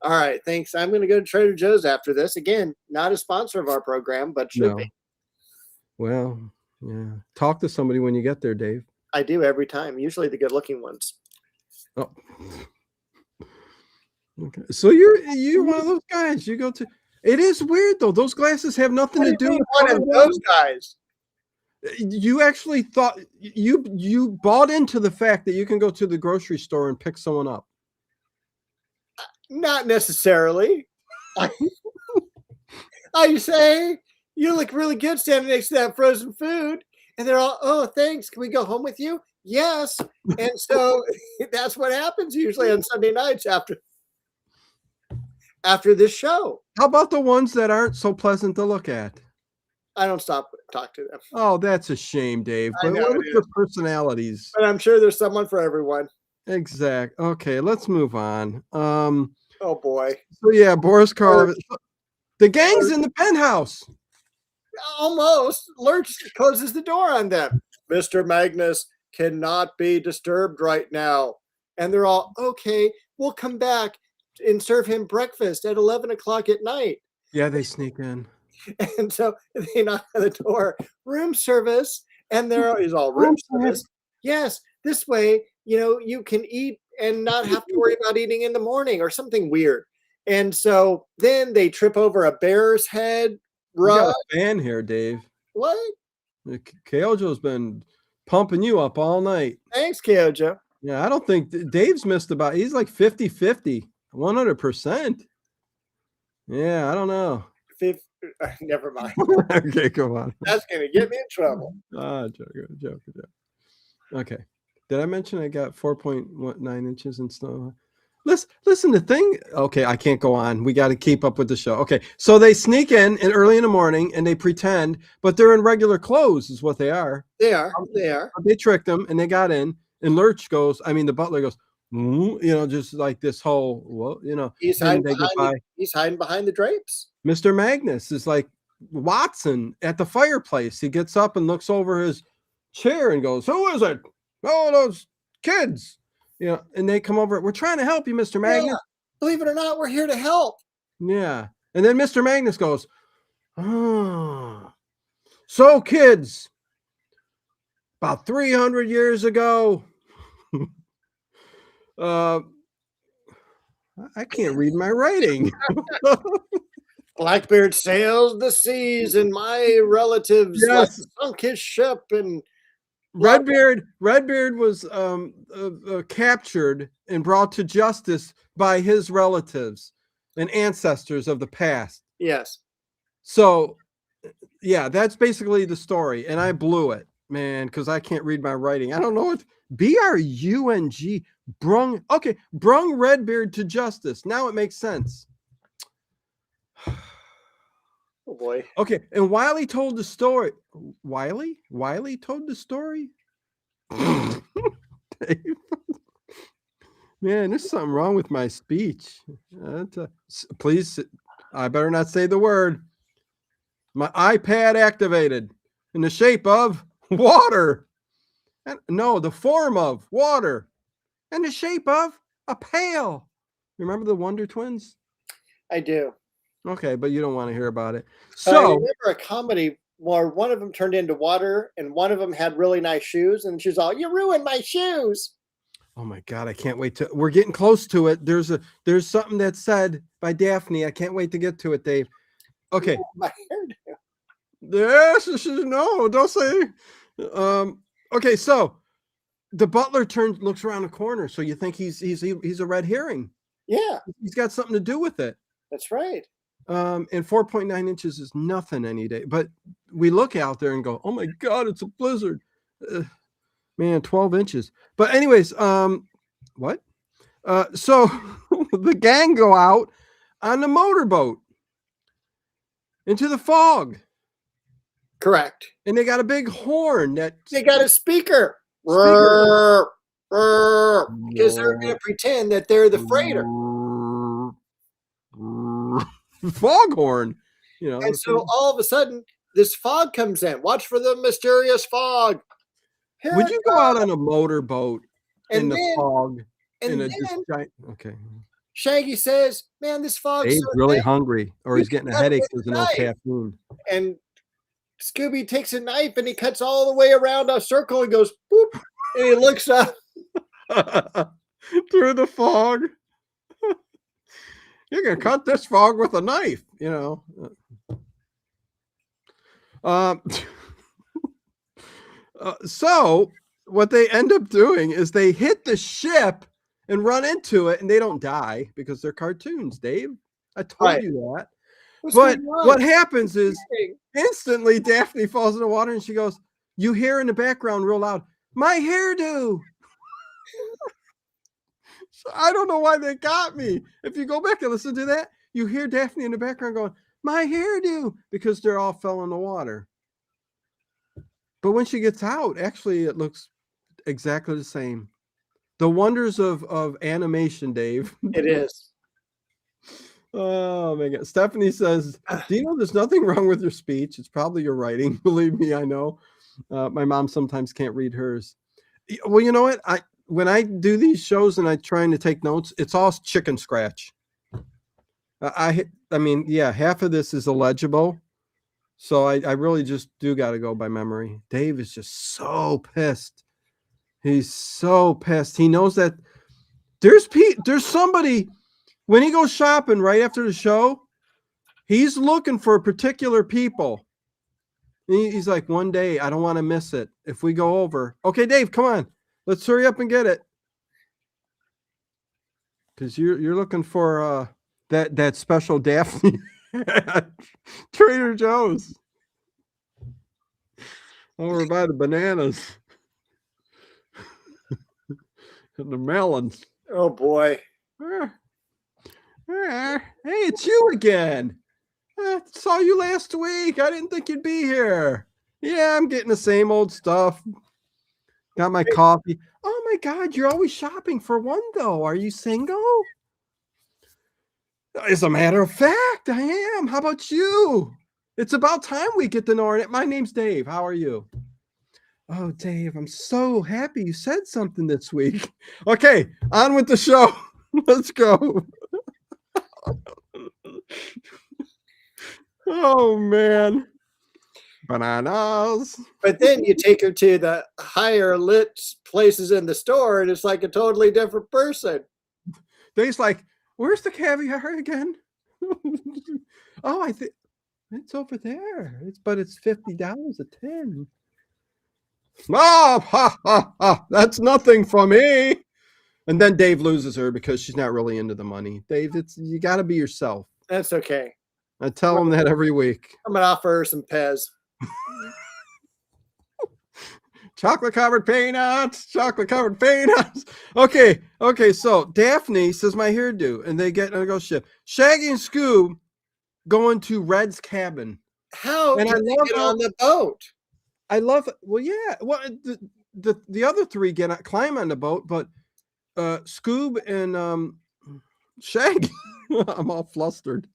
[SPEAKER 2] All right, thanks. I'm going to go to Trader Joe's after this. Again, not a sponsor of our program, but should be.
[SPEAKER 1] Well, yeah. Talk to somebody when you get there, Dave.
[SPEAKER 2] I do every time. Usually the good-looking ones.
[SPEAKER 1] Oh. Okay. So you're one of those guys. You go to. It is weird though. Those glasses have nothing to do with
[SPEAKER 2] one of those guys.
[SPEAKER 1] You actually thought you bought into the fact that you can go to the grocery store and pick someone up.
[SPEAKER 2] Not necessarily. I say, you look really good standing next to that frozen food. And they're all, oh, thanks. Can we go home with you? Yes. And so that's what happens usually on Sunday nights after this show.
[SPEAKER 1] How about the ones that aren't so pleasant to look at?
[SPEAKER 2] I don't stop to talk to them.
[SPEAKER 1] Oh, that's a shame, Dave.
[SPEAKER 2] I
[SPEAKER 1] But
[SPEAKER 2] know
[SPEAKER 1] what
[SPEAKER 2] it
[SPEAKER 1] with their
[SPEAKER 2] is.
[SPEAKER 1] personalities?
[SPEAKER 2] But I'm sure there's someone for everyone.
[SPEAKER 1] Exact. Okay, let's move on.
[SPEAKER 2] Oh boy.
[SPEAKER 1] So yeah, Boris Karloff. The gang's
[SPEAKER 2] Lurch.
[SPEAKER 1] in the penthouse.
[SPEAKER 2] Almost. Lurch closes the door on them. Mr. Magnus cannot be disturbed right now. And they're all, okay, we'll come back and serve him breakfast at 11 o'clock at night.
[SPEAKER 1] Yeah, they sneak in.
[SPEAKER 2] And so they knock on the door, room service, and he's all room service. Yes, this way, you can eat and not have to worry about eating in the morning or something weird. And so then they trip over a bear's head
[SPEAKER 1] We got
[SPEAKER 2] rug.
[SPEAKER 1] a fan here, Dave.
[SPEAKER 2] What?
[SPEAKER 1] Kyojo's been pumping you up all night.
[SPEAKER 2] Thanks, Kyojo.
[SPEAKER 1] Yeah, I don't think Dave's missed he's like 50-50, 100%. Yeah, I don't know.
[SPEAKER 2] Never mind.
[SPEAKER 1] Okay, come on.
[SPEAKER 2] That's going to get me in trouble.
[SPEAKER 1] Joke. Okay. Did I mention I got 4.9 inches in snow? Listen, the thing. Okay, I can't go on. We got to keep up with the show. Okay, so they sneak in early in the morning and they pretend, but they're in regular clothes, is what they are.
[SPEAKER 2] They are.
[SPEAKER 1] They tricked them and they got in. And Lurch the butler goes, just like this whole,
[SPEAKER 2] He's hiding behind the drapes.
[SPEAKER 1] Mr. Magnus is like Watson at the fireplace. He gets up and looks over his chair and goes, "Who is it?" "Oh, those kids." And they come over. "We're trying to help you, Mr. Magnus."
[SPEAKER 2] Yeah, believe it or not, we're here to help.
[SPEAKER 1] Yeah. And then Mr. Magnus goes, "Oh, so kids, about 300 years ago, I can't read my writing.
[SPEAKER 2] Blackbeard sails the seas, and my relatives sunk his ship. And
[SPEAKER 1] Redbeard was captured and brought to justice by his relatives and ancestors of the past.
[SPEAKER 2] Yes. So,
[SPEAKER 1] yeah, that's basically the story. And I blew it, man, because I can't read my writing. I don't know what BRUNG brung. Okay, brung Redbeard to justice. Now it makes sense.
[SPEAKER 2] Oh boy.
[SPEAKER 1] Okay, and Wiley told the story. Wiley told the story. Man, there's something wrong with my speech. Please, I better not say the word. My iPad activated in the shape of water. No, the form of water. In the shape of a pail. Remember the Wonder Twins?
[SPEAKER 2] I do.
[SPEAKER 1] Okay, but you don't want to hear about it.
[SPEAKER 2] So I remember a comedy where one of them turned into water and one of them had really nice shoes, and she's all, "You ruined my shoes."
[SPEAKER 1] Oh my God, I can't wait we're getting close to it. There's something that's said by Daphne. I can't wait to get to it, Dave. Okay.
[SPEAKER 2] Oh, my hairdo.
[SPEAKER 1] Yes, no, don't say. Okay, so the butler looks around the corner, so you think he's a red herring.
[SPEAKER 2] Yeah.
[SPEAKER 1] He's got something to do with it.
[SPEAKER 2] That's right.
[SPEAKER 1] And 4.9 inches is nothing any day. But we look out there and go, "Oh my God, it's a blizzard." Man, 12 inches. But anyways, what? So the gang go out on the motorboat into the fog.
[SPEAKER 2] Correct.
[SPEAKER 1] And they got a big horn
[SPEAKER 2] they got a speaker. Because they're going to pretend that they're the freighter.
[SPEAKER 1] Foghorn,
[SPEAKER 2] And so all of a sudden, this fog comes in. Watch for the mysterious fog.
[SPEAKER 1] Would you go out on a motorboat in the fog? Okay.
[SPEAKER 2] Shaggy says, "Man, this fog's
[SPEAKER 1] He's
[SPEAKER 2] so
[SPEAKER 1] really
[SPEAKER 2] thick,
[SPEAKER 1] hungry, or he's getting a headache because of no caffeine."
[SPEAKER 2] And Scooby takes a knife and he cuts all the way around a circle and goes, boop, and he looks up
[SPEAKER 1] through the fog. You can cut this fog with a knife, So what they end up doing is they hit the ship and run into it, and they don't die because they're cartoons, Dave. I told
[SPEAKER 2] Right.
[SPEAKER 1] you that.
[SPEAKER 2] What's
[SPEAKER 1] But
[SPEAKER 2] going on?
[SPEAKER 1] what happens is
[SPEAKER 2] Hey,
[SPEAKER 1] instantly Daphne falls in the water and she goes, you hear in the background real loud, my hairdo. So I don't know why they got me. If you go back and listen to that, you hear Daphne in the background going, my hairdo, because they're all fell in the water. But when she gets out, actually, it looks exactly the same. The wonders of animation, Dave.
[SPEAKER 2] It is.
[SPEAKER 1] Oh my God. Stephanie says, Dino, there's nothing wrong with your speech. It's probably your writing. Believe me, I know. My mom sometimes can't read hers. Well, you know what? When I do these shows and I'm trying to take notes, it's all chicken scratch. I mean, yeah, half of this is illegible. So I really just do got to go by memory. Dave is just so pissed. He's so pissed. He knows that there's somebody when he goes shopping right after the show, he's looking for particular people. He's like, one day I don't want to miss it. If we go over, okay, Dave, come on, let's hurry up and get it. Because you're looking for that special Daphne at Trader Joe's over by the bananas and the melons.
[SPEAKER 2] Oh boy.
[SPEAKER 1] Hey, it's you again. I saw you last week. I didn't think you'd be here. Yeah, I'm getting the same old stuff. Got my coffee. Oh my God, you're always shopping for one though. Are you single? As a matter of fact, I am. How about you? It's about time we get to know her. My name's Dave. How are you? Oh, Dave, I'm so happy you said something this week. Okay, on with the show. Let's go. Oh man, bananas.
[SPEAKER 2] But then you take her to the higher lit places in the store, and it's like a totally different person.
[SPEAKER 1] Dave's like, where's the caviar again? Oh, I think it's over there. But it's $50 a tin. Oh, ha, ha, ha. That's nothing for me. And then Dave loses her because she's not really into the money. Dave, you got to be yourself.
[SPEAKER 2] That's okay.
[SPEAKER 1] I tell him that every week.
[SPEAKER 2] I'm gonna offer her some Pez.
[SPEAKER 1] Chocolate covered peanuts. Okay. So Daphne says my hairdo, and they go ship. Shaggy and Scoob going to Red's cabin.
[SPEAKER 2] How
[SPEAKER 1] and
[SPEAKER 2] did they get on the boat?
[SPEAKER 1] I love it. Well, yeah. Well, the other three climb on the boat, but Scoob and Shaggy. I'm all flustered.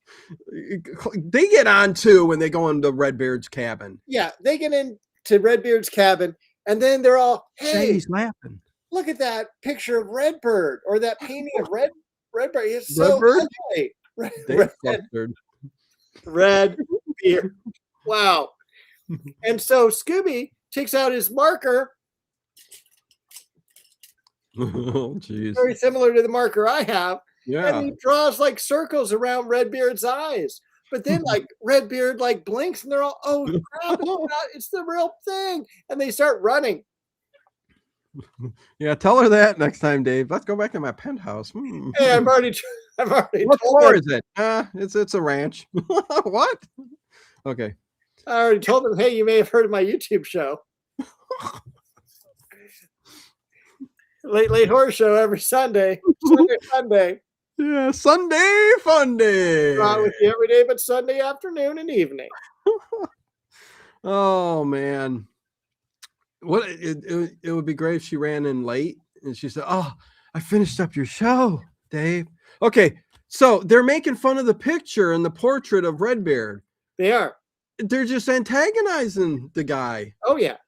[SPEAKER 1] They get on too when they go into Redbeard's cabin.
[SPEAKER 2] Yeah, they get into Redbeard's cabin, and then they're all, hey,
[SPEAKER 1] Shaggy's laughing.
[SPEAKER 2] Look at that picture of Redbird, or that painting of Redbird. It's so ugly. Redbeard. Wow. And so Scooby takes out his marker.
[SPEAKER 1] Oh, jeez.
[SPEAKER 2] Very similar to the marker I have.
[SPEAKER 1] Yeah.
[SPEAKER 2] And he draws like circles around Redbeard's eyes. But then like Redbeard like blinks and they're all, oh crap, it's the real thing. And they start running.
[SPEAKER 1] Yeah, tell her that next time, Dave. Let's go back to my penthouse.
[SPEAKER 2] Hey, I've already
[SPEAKER 1] what floor is it? It's a ranch. What? Okay.
[SPEAKER 2] I already told them, hey, you may have heard of my YouTube show. Late Horror Show every Sunday. Sunday.
[SPEAKER 1] Yeah, Sunday fun day.
[SPEAKER 2] Not with you every day, but Sunday afternoon and evening.
[SPEAKER 1] Oh man, what it would be great if she ran in late and she said, "Oh, I finished up your show, Dave." Okay, so they're making fun of the picture and the portrait of Redbeard.
[SPEAKER 2] They are.
[SPEAKER 1] They're just antagonizing the guy.
[SPEAKER 2] Oh yeah.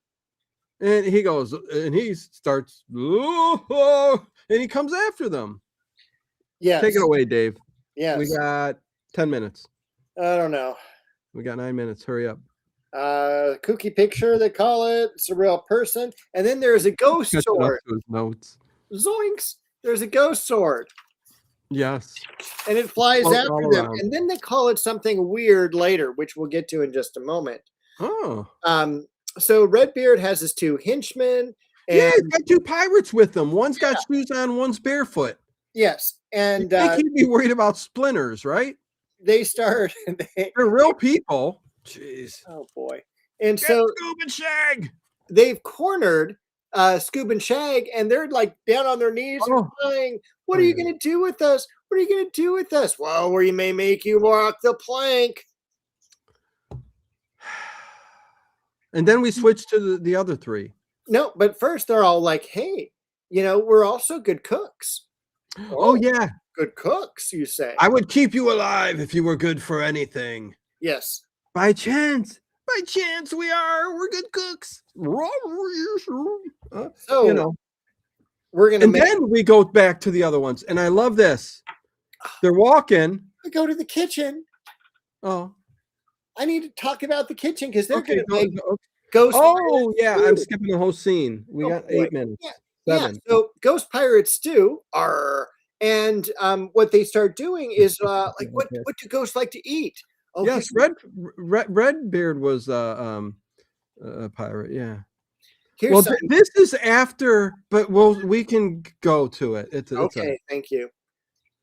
[SPEAKER 1] And he goes and he starts, oh, and he comes after them.
[SPEAKER 2] Yeah.
[SPEAKER 1] Take it away, Dave.
[SPEAKER 2] Yes.
[SPEAKER 1] We got 10 minutes.
[SPEAKER 2] I don't know.
[SPEAKER 1] We got 9 minutes. Hurry up.
[SPEAKER 2] Kooky picture, they call it. It's a real person. And then there's a ghost sword.
[SPEAKER 1] Notes.
[SPEAKER 2] Zoinks. There's a ghost sword.
[SPEAKER 1] Yes.
[SPEAKER 2] And it flies
[SPEAKER 1] all
[SPEAKER 2] after them.
[SPEAKER 1] around.
[SPEAKER 2] And then they call it something weird later, which we'll get to in just a moment.
[SPEAKER 1] Oh.
[SPEAKER 2] So Redbeard has his two henchmen,
[SPEAKER 1] Yeah, he's got 2 pirates with him. One's got shoes on, one's barefoot.
[SPEAKER 2] Yes, and
[SPEAKER 1] I think he'd be worried about splinters, right?
[SPEAKER 2] they start.
[SPEAKER 1] They're real people. Jeez.
[SPEAKER 2] Oh boy! And
[SPEAKER 1] Get
[SPEAKER 2] so
[SPEAKER 1] Scoob and Shag.
[SPEAKER 2] they've cornered Scoob and Shag, and they're like down on their knees and crying. What are you going to do with us? What are you going to do with us? Well, we may make you walk the plank.
[SPEAKER 1] And then we switch to the other 3.
[SPEAKER 2] No, but first they're all like, hey, we're also good cooks.
[SPEAKER 1] Oh, yeah.
[SPEAKER 2] Good cooks, you say.
[SPEAKER 1] I would keep you alive if you were good for anything.
[SPEAKER 2] Yes.
[SPEAKER 1] By chance we are. We're good cooks.
[SPEAKER 2] So, we're going to
[SPEAKER 1] then we go back to the other ones. And I love this. They're walking.
[SPEAKER 2] We go to the kitchen.
[SPEAKER 1] Oh.
[SPEAKER 2] I need to talk about the kitchen because they're going to make
[SPEAKER 1] Ghost Pirates I'm skipping the whole scene. We got 8 minutes.
[SPEAKER 2] Yeah.
[SPEAKER 1] 7.
[SPEAKER 2] So Ghost Pirates stew are, and what they start doing is like, what do ghosts like to eat?
[SPEAKER 1] Oh, yes, Redbeard was a pirate. Yeah. Well, this is after, but we can go to it. It's
[SPEAKER 2] okay. Thank you.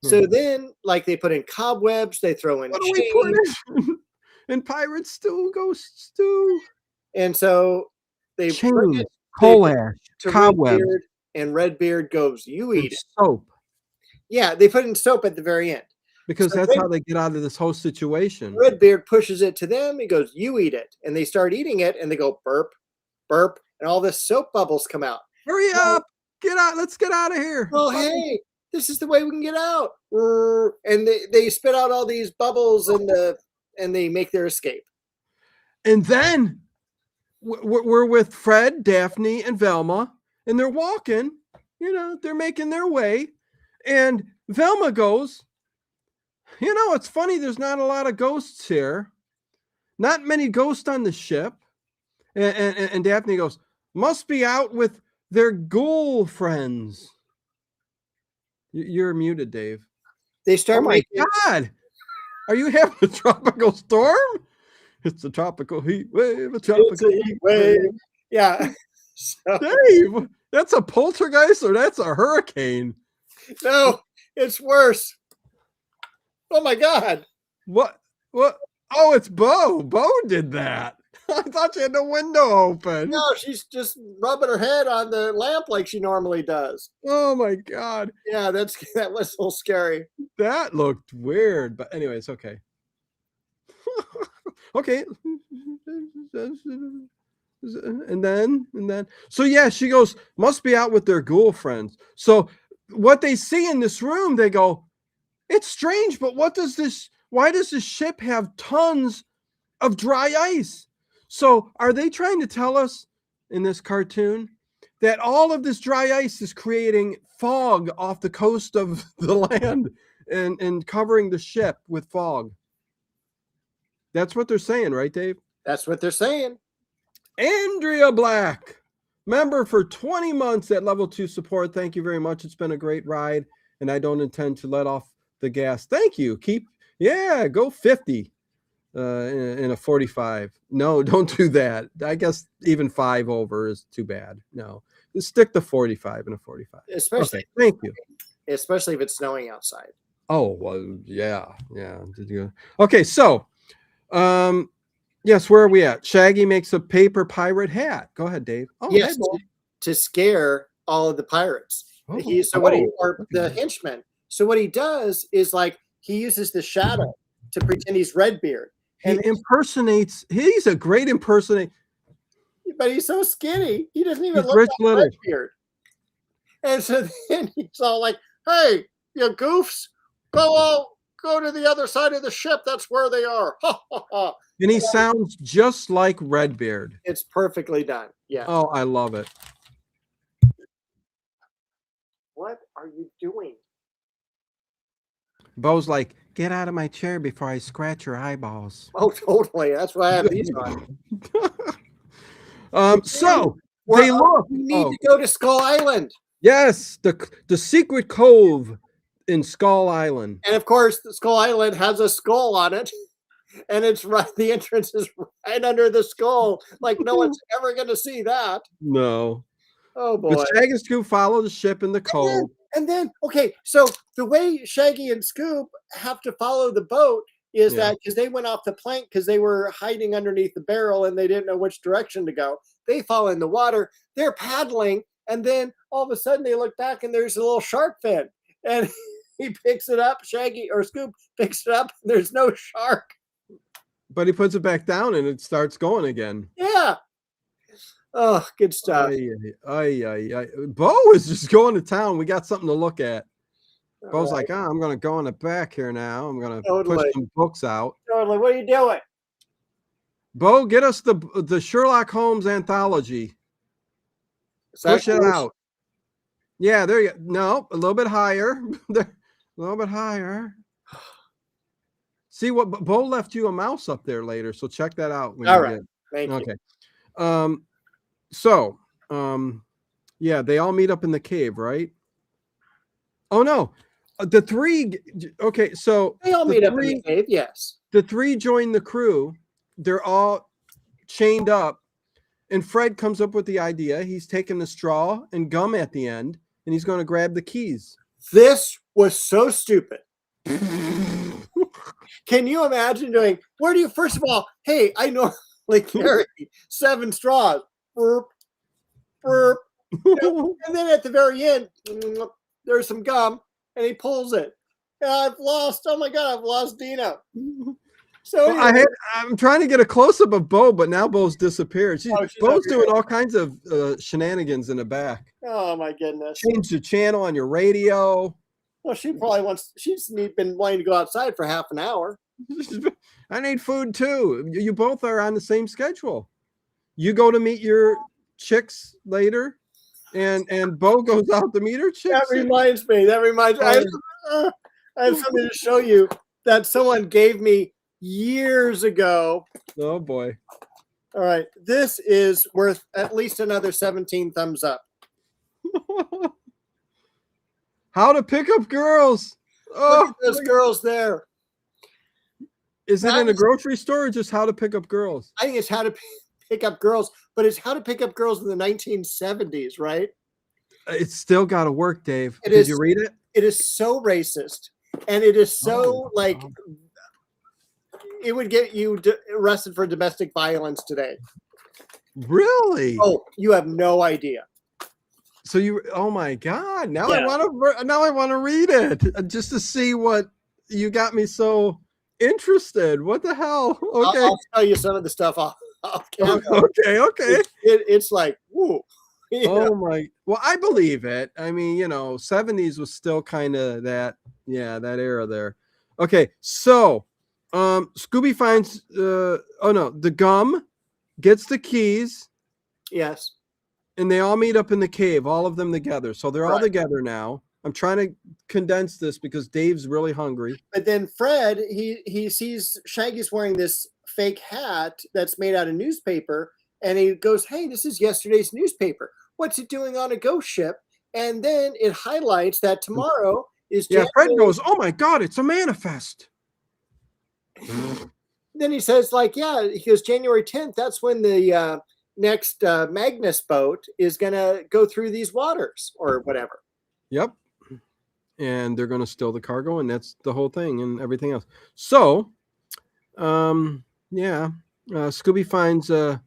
[SPEAKER 2] So then, like, they put in cobwebs, they throw in chains.
[SPEAKER 1] And pirates still ghosts stew.
[SPEAKER 2] And so they
[SPEAKER 1] chains, coal ash, cobwebs,
[SPEAKER 2] and Redbeard goes, "You eat it."
[SPEAKER 1] Soap.
[SPEAKER 2] Yeah, they put in soap at the very end
[SPEAKER 1] because that's how they get out of this whole situation.
[SPEAKER 2] Redbeard pushes it to them. He goes, "You eat it," and they start eating it, and they go burp, burp, and all this soap bubbles come out.
[SPEAKER 1] Hurry up! Get out! Let's get out of here!
[SPEAKER 2] Oh, hey, this is the way we can get out. And they spit out all these bubbles and they make their escape.
[SPEAKER 1] And then we're with Fred, Daphne, and Velma, and they're walking. They're making their way, and Velma goes, it's funny. There's not a lot of ghosts here. Not many ghosts on the ship. And Daphne goes, must be out with their ghoul friends. You're muted, Dave.
[SPEAKER 2] They start
[SPEAKER 1] making. God, are you having a tropical storm? It's a tropical heat wave. A tropical heat wave.
[SPEAKER 2] Yeah. So.
[SPEAKER 1] Dave, that's a poltergeist or that's a hurricane?
[SPEAKER 2] No, it's worse. Oh my God.
[SPEAKER 1] What? Oh, it's Bo. Bo did that. I thought she had the window open.
[SPEAKER 2] No, she's just rubbing her head on the lamp like she normally does.
[SPEAKER 1] Oh my God.
[SPEAKER 2] Yeah, that was a little scary.
[SPEAKER 1] That looked weird, but anyways, okay. Okay. And then so yeah, she goes, must be out with their ghoul friends. So what they see in this room, they go, it's strange, but why does this ship have tons of dry ice? So are they trying to tell us in this cartoon that all of this dry ice is creating fog off the coast of the land and covering the ship with fog? That's what they're saying, right, Dave?
[SPEAKER 2] That's what they're saying.
[SPEAKER 1] Andrea Black, member for 20 months at level 2 support. Thank you very much. It's been a great ride, and I don't intend to let off the gas. Thank you. Go 50 in a 45. No, don't do that. I guess even 5 over is too bad. No, just stick to 45 and a 45.
[SPEAKER 2] Especially,
[SPEAKER 1] okay, thank you.
[SPEAKER 2] Especially if it's snowing outside.
[SPEAKER 1] Oh, well, yeah. Did you? Okay, so, yes, where are we at? Shaggy makes a paper pirate hat. Go ahead, Dave.
[SPEAKER 2] Oh, yes, to scare all of the pirates. Or the henchmen. So what he does is like he uses the shadow to pretend he's Redbeard.
[SPEAKER 1] He impersonates. He's a great impersonator.
[SPEAKER 2] But he's so skinny. He doesn't even look like Redbeard. And so then he's all like, hey, you goofs, go to the other side of the ship. That's where they are.
[SPEAKER 1] And he sounds just like Redbeard.
[SPEAKER 2] It's perfectly done. Yeah.
[SPEAKER 1] Oh, I love it.
[SPEAKER 2] What are you doing?
[SPEAKER 1] Bo's like, get out of my chair before I scratch your eyeballs.
[SPEAKER 2] Oh, totally. That's why I have these on.
[SPEAKER 1] So they look.
[SPEAKER 2] We need to go to Skull Island.
[SPEAKER 1] Yes, the secret cove in Skull Island.
[SPEAKER 2] And of course, the Skull Island has a skull on it. And it's right. The entrance is right under the skull. Like no one's ever going to see that.
[SPEAKER 1] No.
[SPEAKER 2] Oh boy.
[SPEAKER 1] But Shaggy and Scoop follow the ship in the cove.
[SPEAKER 2] And then, okay, so the way Shaggy and Scoop have to follow the boat is that because they went off the plank because they were hiding underneath the barrel and they didn't know which direction to go. They fall in the water. They're paddling, and then all of a sudden they look back and there's a little shark fin, and he picks it up. Shaggy or Scoop picks it up. And there's no shark.
[SPEAKER 1] But he puts it back down and it starts going again.
[SPEAKER 2] Yeah. Oh, good stuff.
[SPEAKER 1] Bo is just going to town. We got something to look at. Bo's like, I'm going to go in the back here now. I'm going to push some books out.
[SPEAKER 2] Totally. What are you doing?
[SPEAKER 1] Bo, get us the Sherlock Holmes anthology. Push it out. Yeah, there you go. No, a little bit higher. A little bit higher. See what Bo left you a mouse up there later, so check that out.
[SPEAKER 2] All right. Thank you.
[SPEAKER 1] Okay. Yeah, they all meet up in the cave, right? Oh no. The three, okay, so
[SPEAKER 2] they all meet up in the cave, yes.
[SPEAKER 1] The three join the crew. They're all chained up, and Fred comes up with the idea. He's taking the straw and gum at the end, and he's going to grab the keys.
[SPEAKER 2] This was so stupid. Can you imagine doing, where do you, first of all, hey, I normally carry 7 straws. Burp, burp. And then at the very end, there's some gum, and he pulls it. And I've lost, oh my God, I've lost Dino. So
[SPEAKER 1] well, I'm trying to get a close-up of Bo, but now Bo's disappeared. Bo's doing all kinds of shenanigans in the back.
[SPEAKER 2] Oh my goodness.
[SPEAKER 1] Change the channel on your radio.
[SPEAKER 2] Well, she probably wants, she's been wanting to go outside for half an hour.
[SPEAKER 1] I need food too. You both are on the same schedule. You go to meet your chicks later, and Bo goes out to meet her chicks.
[SPEAKER 2] That reminds me. I have something to show you that someone gave me years ago.
[SPEAKER 1] Oh boy.
[SPEAKER 2] All right. This is worth at least another 17 thumbs up.
[SPEAKER 1] How to pick up girls. Oh,
[SPEAKER 2] look at those girls there.
[SPEAKER 1] Is it in a grocery store or just how to pick up girls?
[SPEAKER 2] I think it's how to pick up girls, but it's how to pick up girls in the 1970s, right?
[SPEAKER 1] It's still got to work, Dave. Did you read it?
[SPEAKER 2] It is so racist, and it is so it would get you arrested for domestic violence today.
[SPEAKER 1] Really?
[SPEAKER 2] Oh, you have no idea.
[SPEAKER 1] So oh my God! Now I want to read it just to see what you got me so interested. What the hell? Okay,
[SPEAKER 2] I'll tell you some of the stuff off camera.
[SPEAKER 1] Okay.
[SPEAKER 2] It's like, whoa.
[SPEAKER 1] Oh my! Well, I believe it. I mean, 70s was still kind of that era there. Okay, so Scooby finds the gum, gets the keys.
[SPEAKER 2] Yes.
[SPEAKER 1] And they all meet up in the cave, all of them together. So they're all together now. I'm trying to condense this because Dave's really hungry.
[SPEAKER 2] But then Fred, he sees Shaggy's wearing this fake hat that's made out of newspaper, and he goes, "Hey, this is yesterday's newspaper. What's it doing on a ghost ship?" And then it highlights that tomorrow is January.
[SPEAKER 1] Fred goes, "Oh my God, it's a manifest."
[SPEAKER 2] Then he says, he goes, January 10th, that's when the next Magnus boat is going to go through these waters or whatever.
[SPEAKER 1] Yep. And they're going to steal the cargo, and that's the whole thing and everything else. So, Scooby finds a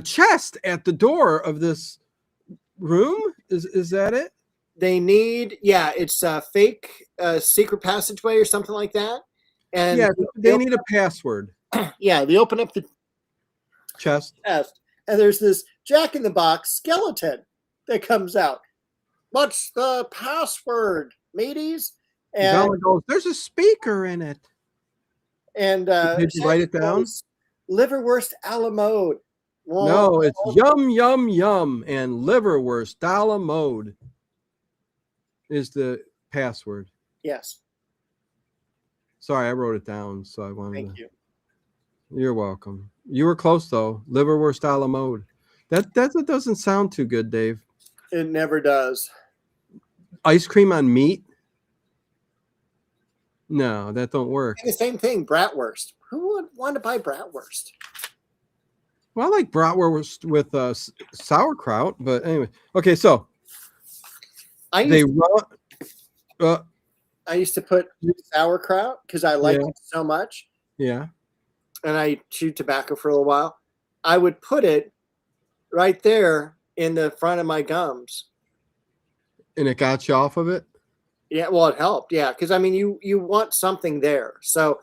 [SPEAKER 1] chest at the door of this room. Is that it?
[SPEAKER 2] They need, it's a fake secret passageway or something like that. And
[SPEAKER 1] they need a password.
[SPEAKER 2] Yeah, they open up the
[SPEAKER 1] chest.
[SPEAKER 2] And there's this Jack-in-the-Box skeleton that comes out. What's the password, mateys? And
[SPEAKER 1] Bella goes, "There's a speaker in it."
[SPEAKER 2] And
[SPEAKER 1] did you write it down?
[SPEAKER 2] Liverwurst a la mode.
[SPEAKER 1] No, it's yum yum yum and liverwurst a la mode is the password.
[SPEAKER 2] Yes.
[SPEAKER 1] Sorry, I wrote it down, so I wanted.
[SPEAKER 2] Thank you.
[SPEAKER 1] You're welcome. You were close though. Liverwurst a la mode. That doesn't sound too good, Dave.
[SPEAKER 2] It never does.
[SPEAKER 1] Ice cream on meat? No, that don't work.
[SPEAKER 2] The same thing, bratwurst. Who would want to buy bratwurst?
[SPEAKER 1] Well, I like bratwurst with sauerkraut, but anyway. Okay, so
[SPEAKER 2] I
[SPEAKER 1] they
[SPEAKER 2] used,
[SPEAKER 1] run.
[SPEAKER 2] I used to put sauerkraut because I liked
[SPEAKER 1] Yeah.
[SPEAKER 2] it so much,
[SPEAKER 1] Yeah.
[SPEAKER 2] and I chewed tobacco for a little while. I would put it right there in the front of my gums.
[SPEAKER 1] And it got you off of it?
[SPEAKER 2] Yeah, well, it helped. Yeah, because I mean, you want something there. So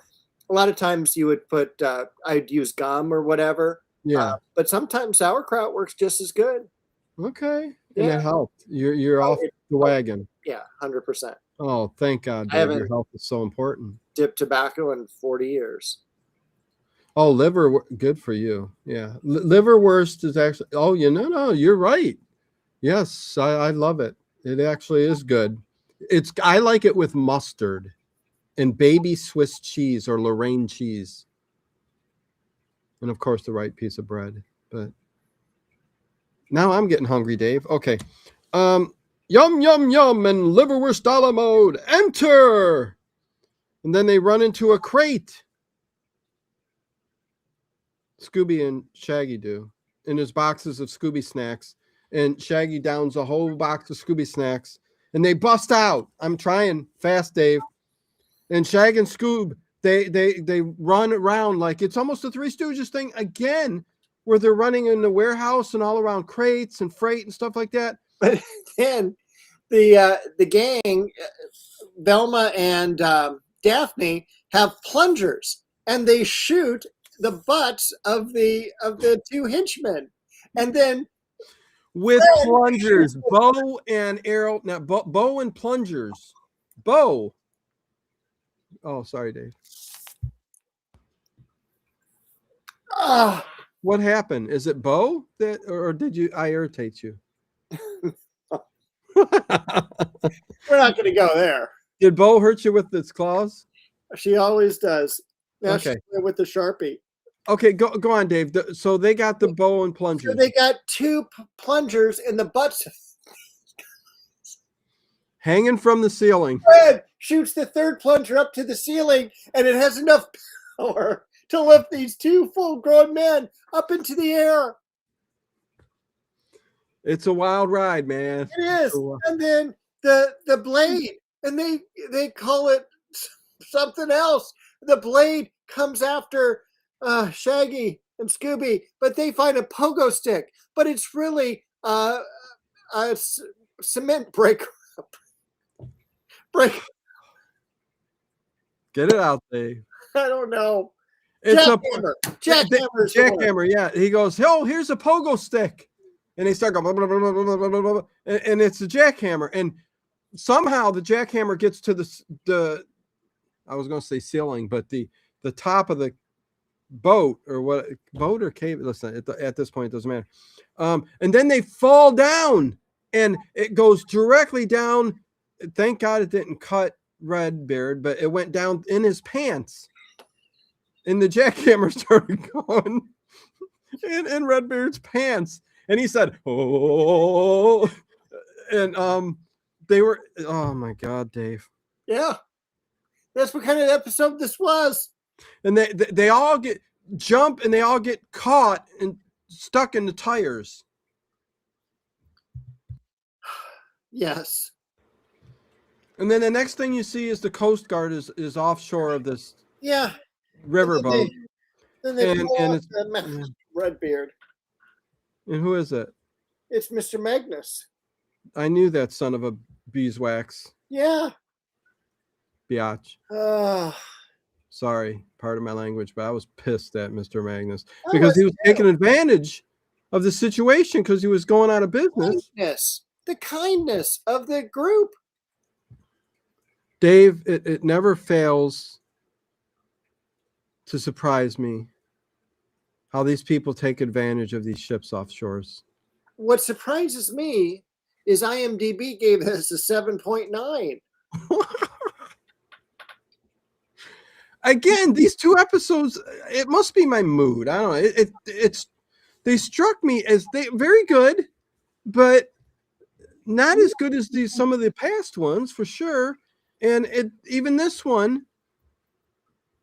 [SPEAKER 2] a lot of times you would put, I'd use gum or whatever.
[SPEAKER 1] Yeah.
[SPEAKER 2] But sometimes sauerkraut works just as good.
[SPEAKER 1] Okay. And
[SPEAKER 2] Yeah.
[SPEAKER 1] it helped. You're
[SPEAKER 2] Oh,
[SPEAKER 1] off the wagon.
[SPEAKER 2] Yeah, 100%.
[SPEAKER 1] Oh, thank God,
[SPEAKER 2] I
[SPEAKER 1] Dave. Your
[SPEAKER 2] haven't
[SPEAKER 1] health is so important.
[SPEAKER 2] dipped tobacco in 40 years.
[SPEAKER 1] Oh, good for you. Yeah. Liverwurst is actually, oh, no, you're right. Yes, I love it. It actually is good. I like it with mustard and baby Swiss cheese or Lorraine cheese. And of course, the right piece of bread. But now I'm getting hungry, Dave. Okay. Yum, yum, yum, and liverwurst a la mode. Enter! And then they run into a crate. Scooby and Shaggy do. And there's boxes of Scooby snacks. And Shaggy downs a whole box of Scooby snacks. And they bust out. I'm trying fast, Dave. And Shag and Scoob, they run around like it's almost a Three Stooges thing again, where they're running in the warehouse and all around crates and freight and stuff like that.
[SPEAKER 2] But then the gang, Velma and Daphne, have plungers, and they shoot the butts of the two henchmen, and then
[SPEAKER 1] with plungers, bow and arrow. Now, bow and plungers. Bow. Oh, sorry, Dave. What happened? Is it Bo that, or did I irritate you?
[SPEAKER 2] we're not going to go there.
[SPEAKER 1] Did Bo hurt you with its claws?
[SPEAKER 2] She always does. Now
[SPEAKER 1] Okay.
[SPEAKER 2] she's with the Sharpie.
[SPEAKER 1] Okay, go on, Dave. So they got the bow and plungers.
[SPEAKER 2] So they got two plungers in the butts.
[SPEAKER 1] Hanging from the ceiling.
[SPEAKER 2] Fred shoots the third plunger up to the ceiling, and it has enough power to lift these two full-grown men up into the air.
[SPEAKER 1] It's a wild ride, man.
[SPEAKER 2] It is. And then the blade, and they call it something else. The blade comes after Shaggy and Scooby, but they find a pogo stick, but it's really a cement breaker.
[SPEAKER 1] Get it out, Dave.
[SPEAKER 2] I don't know.
[SPEAKER 1] It's
[SPEAKER 2] Jackhammer.
[SPEAKER 1] Jackhammer. Yeah. He goes, oh, here's a pogo stick. And they start going, blah, blah, blah, blah, blah, blah, blah, and it's a jackhammer. And somehow the jackhammer gets to the I was going to say ceiling, but the top of the boat or cave. Listen, at this point, it doesn't matter. And then they fall down, and it goes directly down. Thank God it didn't cut Redbeard, but it went down in his pants. And the jackhammer started going in Redbeard's pants. And he said, oh, and they were, oh my God, Dave.
[SPEAKER 2] Yeah. That's what kind of episode this was.
[SPEAKER 1] And they all jump and they all get caught and stuck in the tires.
[SPEAKER 2] Yes.
[SPEAKER 1] And then the next thing you see is the Coast Guard is offshore of this riverboat.
[SPEAKER 2] Then they pull off Redbeard.
[SPEAKER 1] And who is it?
[SPEAKER 2] It's Mr. Magnus.
[SPEAKER 1] I knew that son of a beeswax.
[SPEAKER 2] Yeah.
[SPEAKER 1] Biatch. Sorry, pardon my language, but I was pissed at Mr. Magnus because he was taking advantage of the situation because he was going out of business.
[SPEAKER 2] The kindness of the group.
[SPEAKER 1] Dave, it never fails to surprise me how these people take advantage of these ships offshores.
[SPEAKER 2] What surprises me is IMDb gave this a 7.9.
[SPEAKER 1] Again, these two episodes, it must be my mood. I don't know. They struck me as very good, but not as good as some of the past ones for sure. And even this one,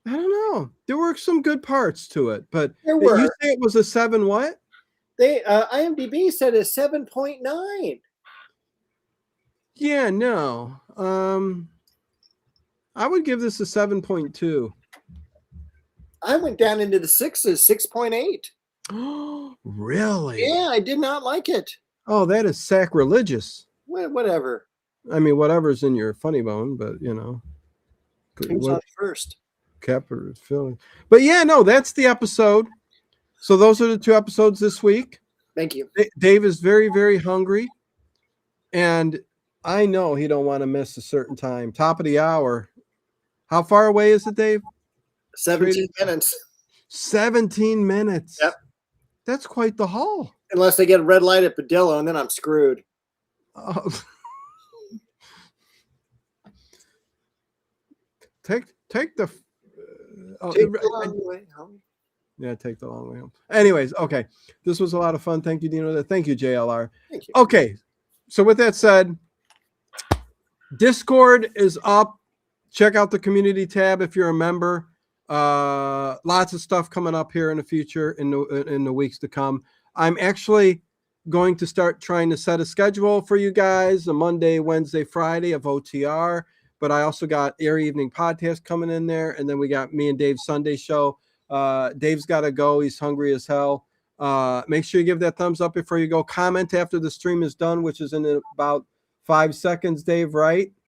[SPEAKER 1] I don't Oh, there were some good parts to it, but
[SPEAKER 2] There
[SPEAKER 1] you
[SPEAKER 2] were.
[SPEAKER 1] say it was a 7 what?
[SPEAKER 2] They IMDb said a 7.9.
[SPEAKER 1] Yeah, no. I would give this a 7.2.
[SPEAKER 2] I went down into the sixes, 6.8.
[SPEAKER 1] Oh, really?
[SPEAKER 2] Yeah, I did not like it.
[SPEAKER 1] Oh, that is sacrilegious.
[SPEAKER 2] Whatever.
[SPEAKER 1] I mean, whatever's in your funny bone, but you know,
[SPEAKER 2] Who's on first?
[SPEAKER 1] Kepler is filling. But yeah, no, that's the episode. So those are the 2 episodes this week.
[SPEAKER 2] Thank you.
[SPEAKER 1] Dave is very, very hungry, and I know he don't want to miss a certain time. Top of the hour. How far away is it, Dave?
[SPEAKER 2] 17 minutes.
[SPEAKER 1] 17 minutes.
[SPEAKER 2] Yep.
[SPEAKER 1] That's quite the haul.
[SPEAKER 2] Unless I get a red light at Padillo, and then I'm screwed.
[SPEAKER 1] Take the
[SPEAKER 2] Take the long way home.
[SPEAKER 1] Yeah, take the long way home. Anyways, okay. This was a lot of fun. Thank you, Dino. Thank you, JLR.
[SPEAKER 2] Thank you.
[SPEAKER 1] Okay. So with that said, Discord is up. Check out the community tab if you're a member. Lots of stuff coming up here in the future, in the weeks to come. I'm actually going to start trying to set a schedule for you guys, a Monday, Wednesday, Friday of OTR. But I also got Air Evening Podcast coming in there. And then we got me and Dave's Sunday show. Dave's got to go. He's hungry as hell. Make sure you give that thumbs up before you go. Comment after the stream is done, which is in about 5 seconds, Dave, right?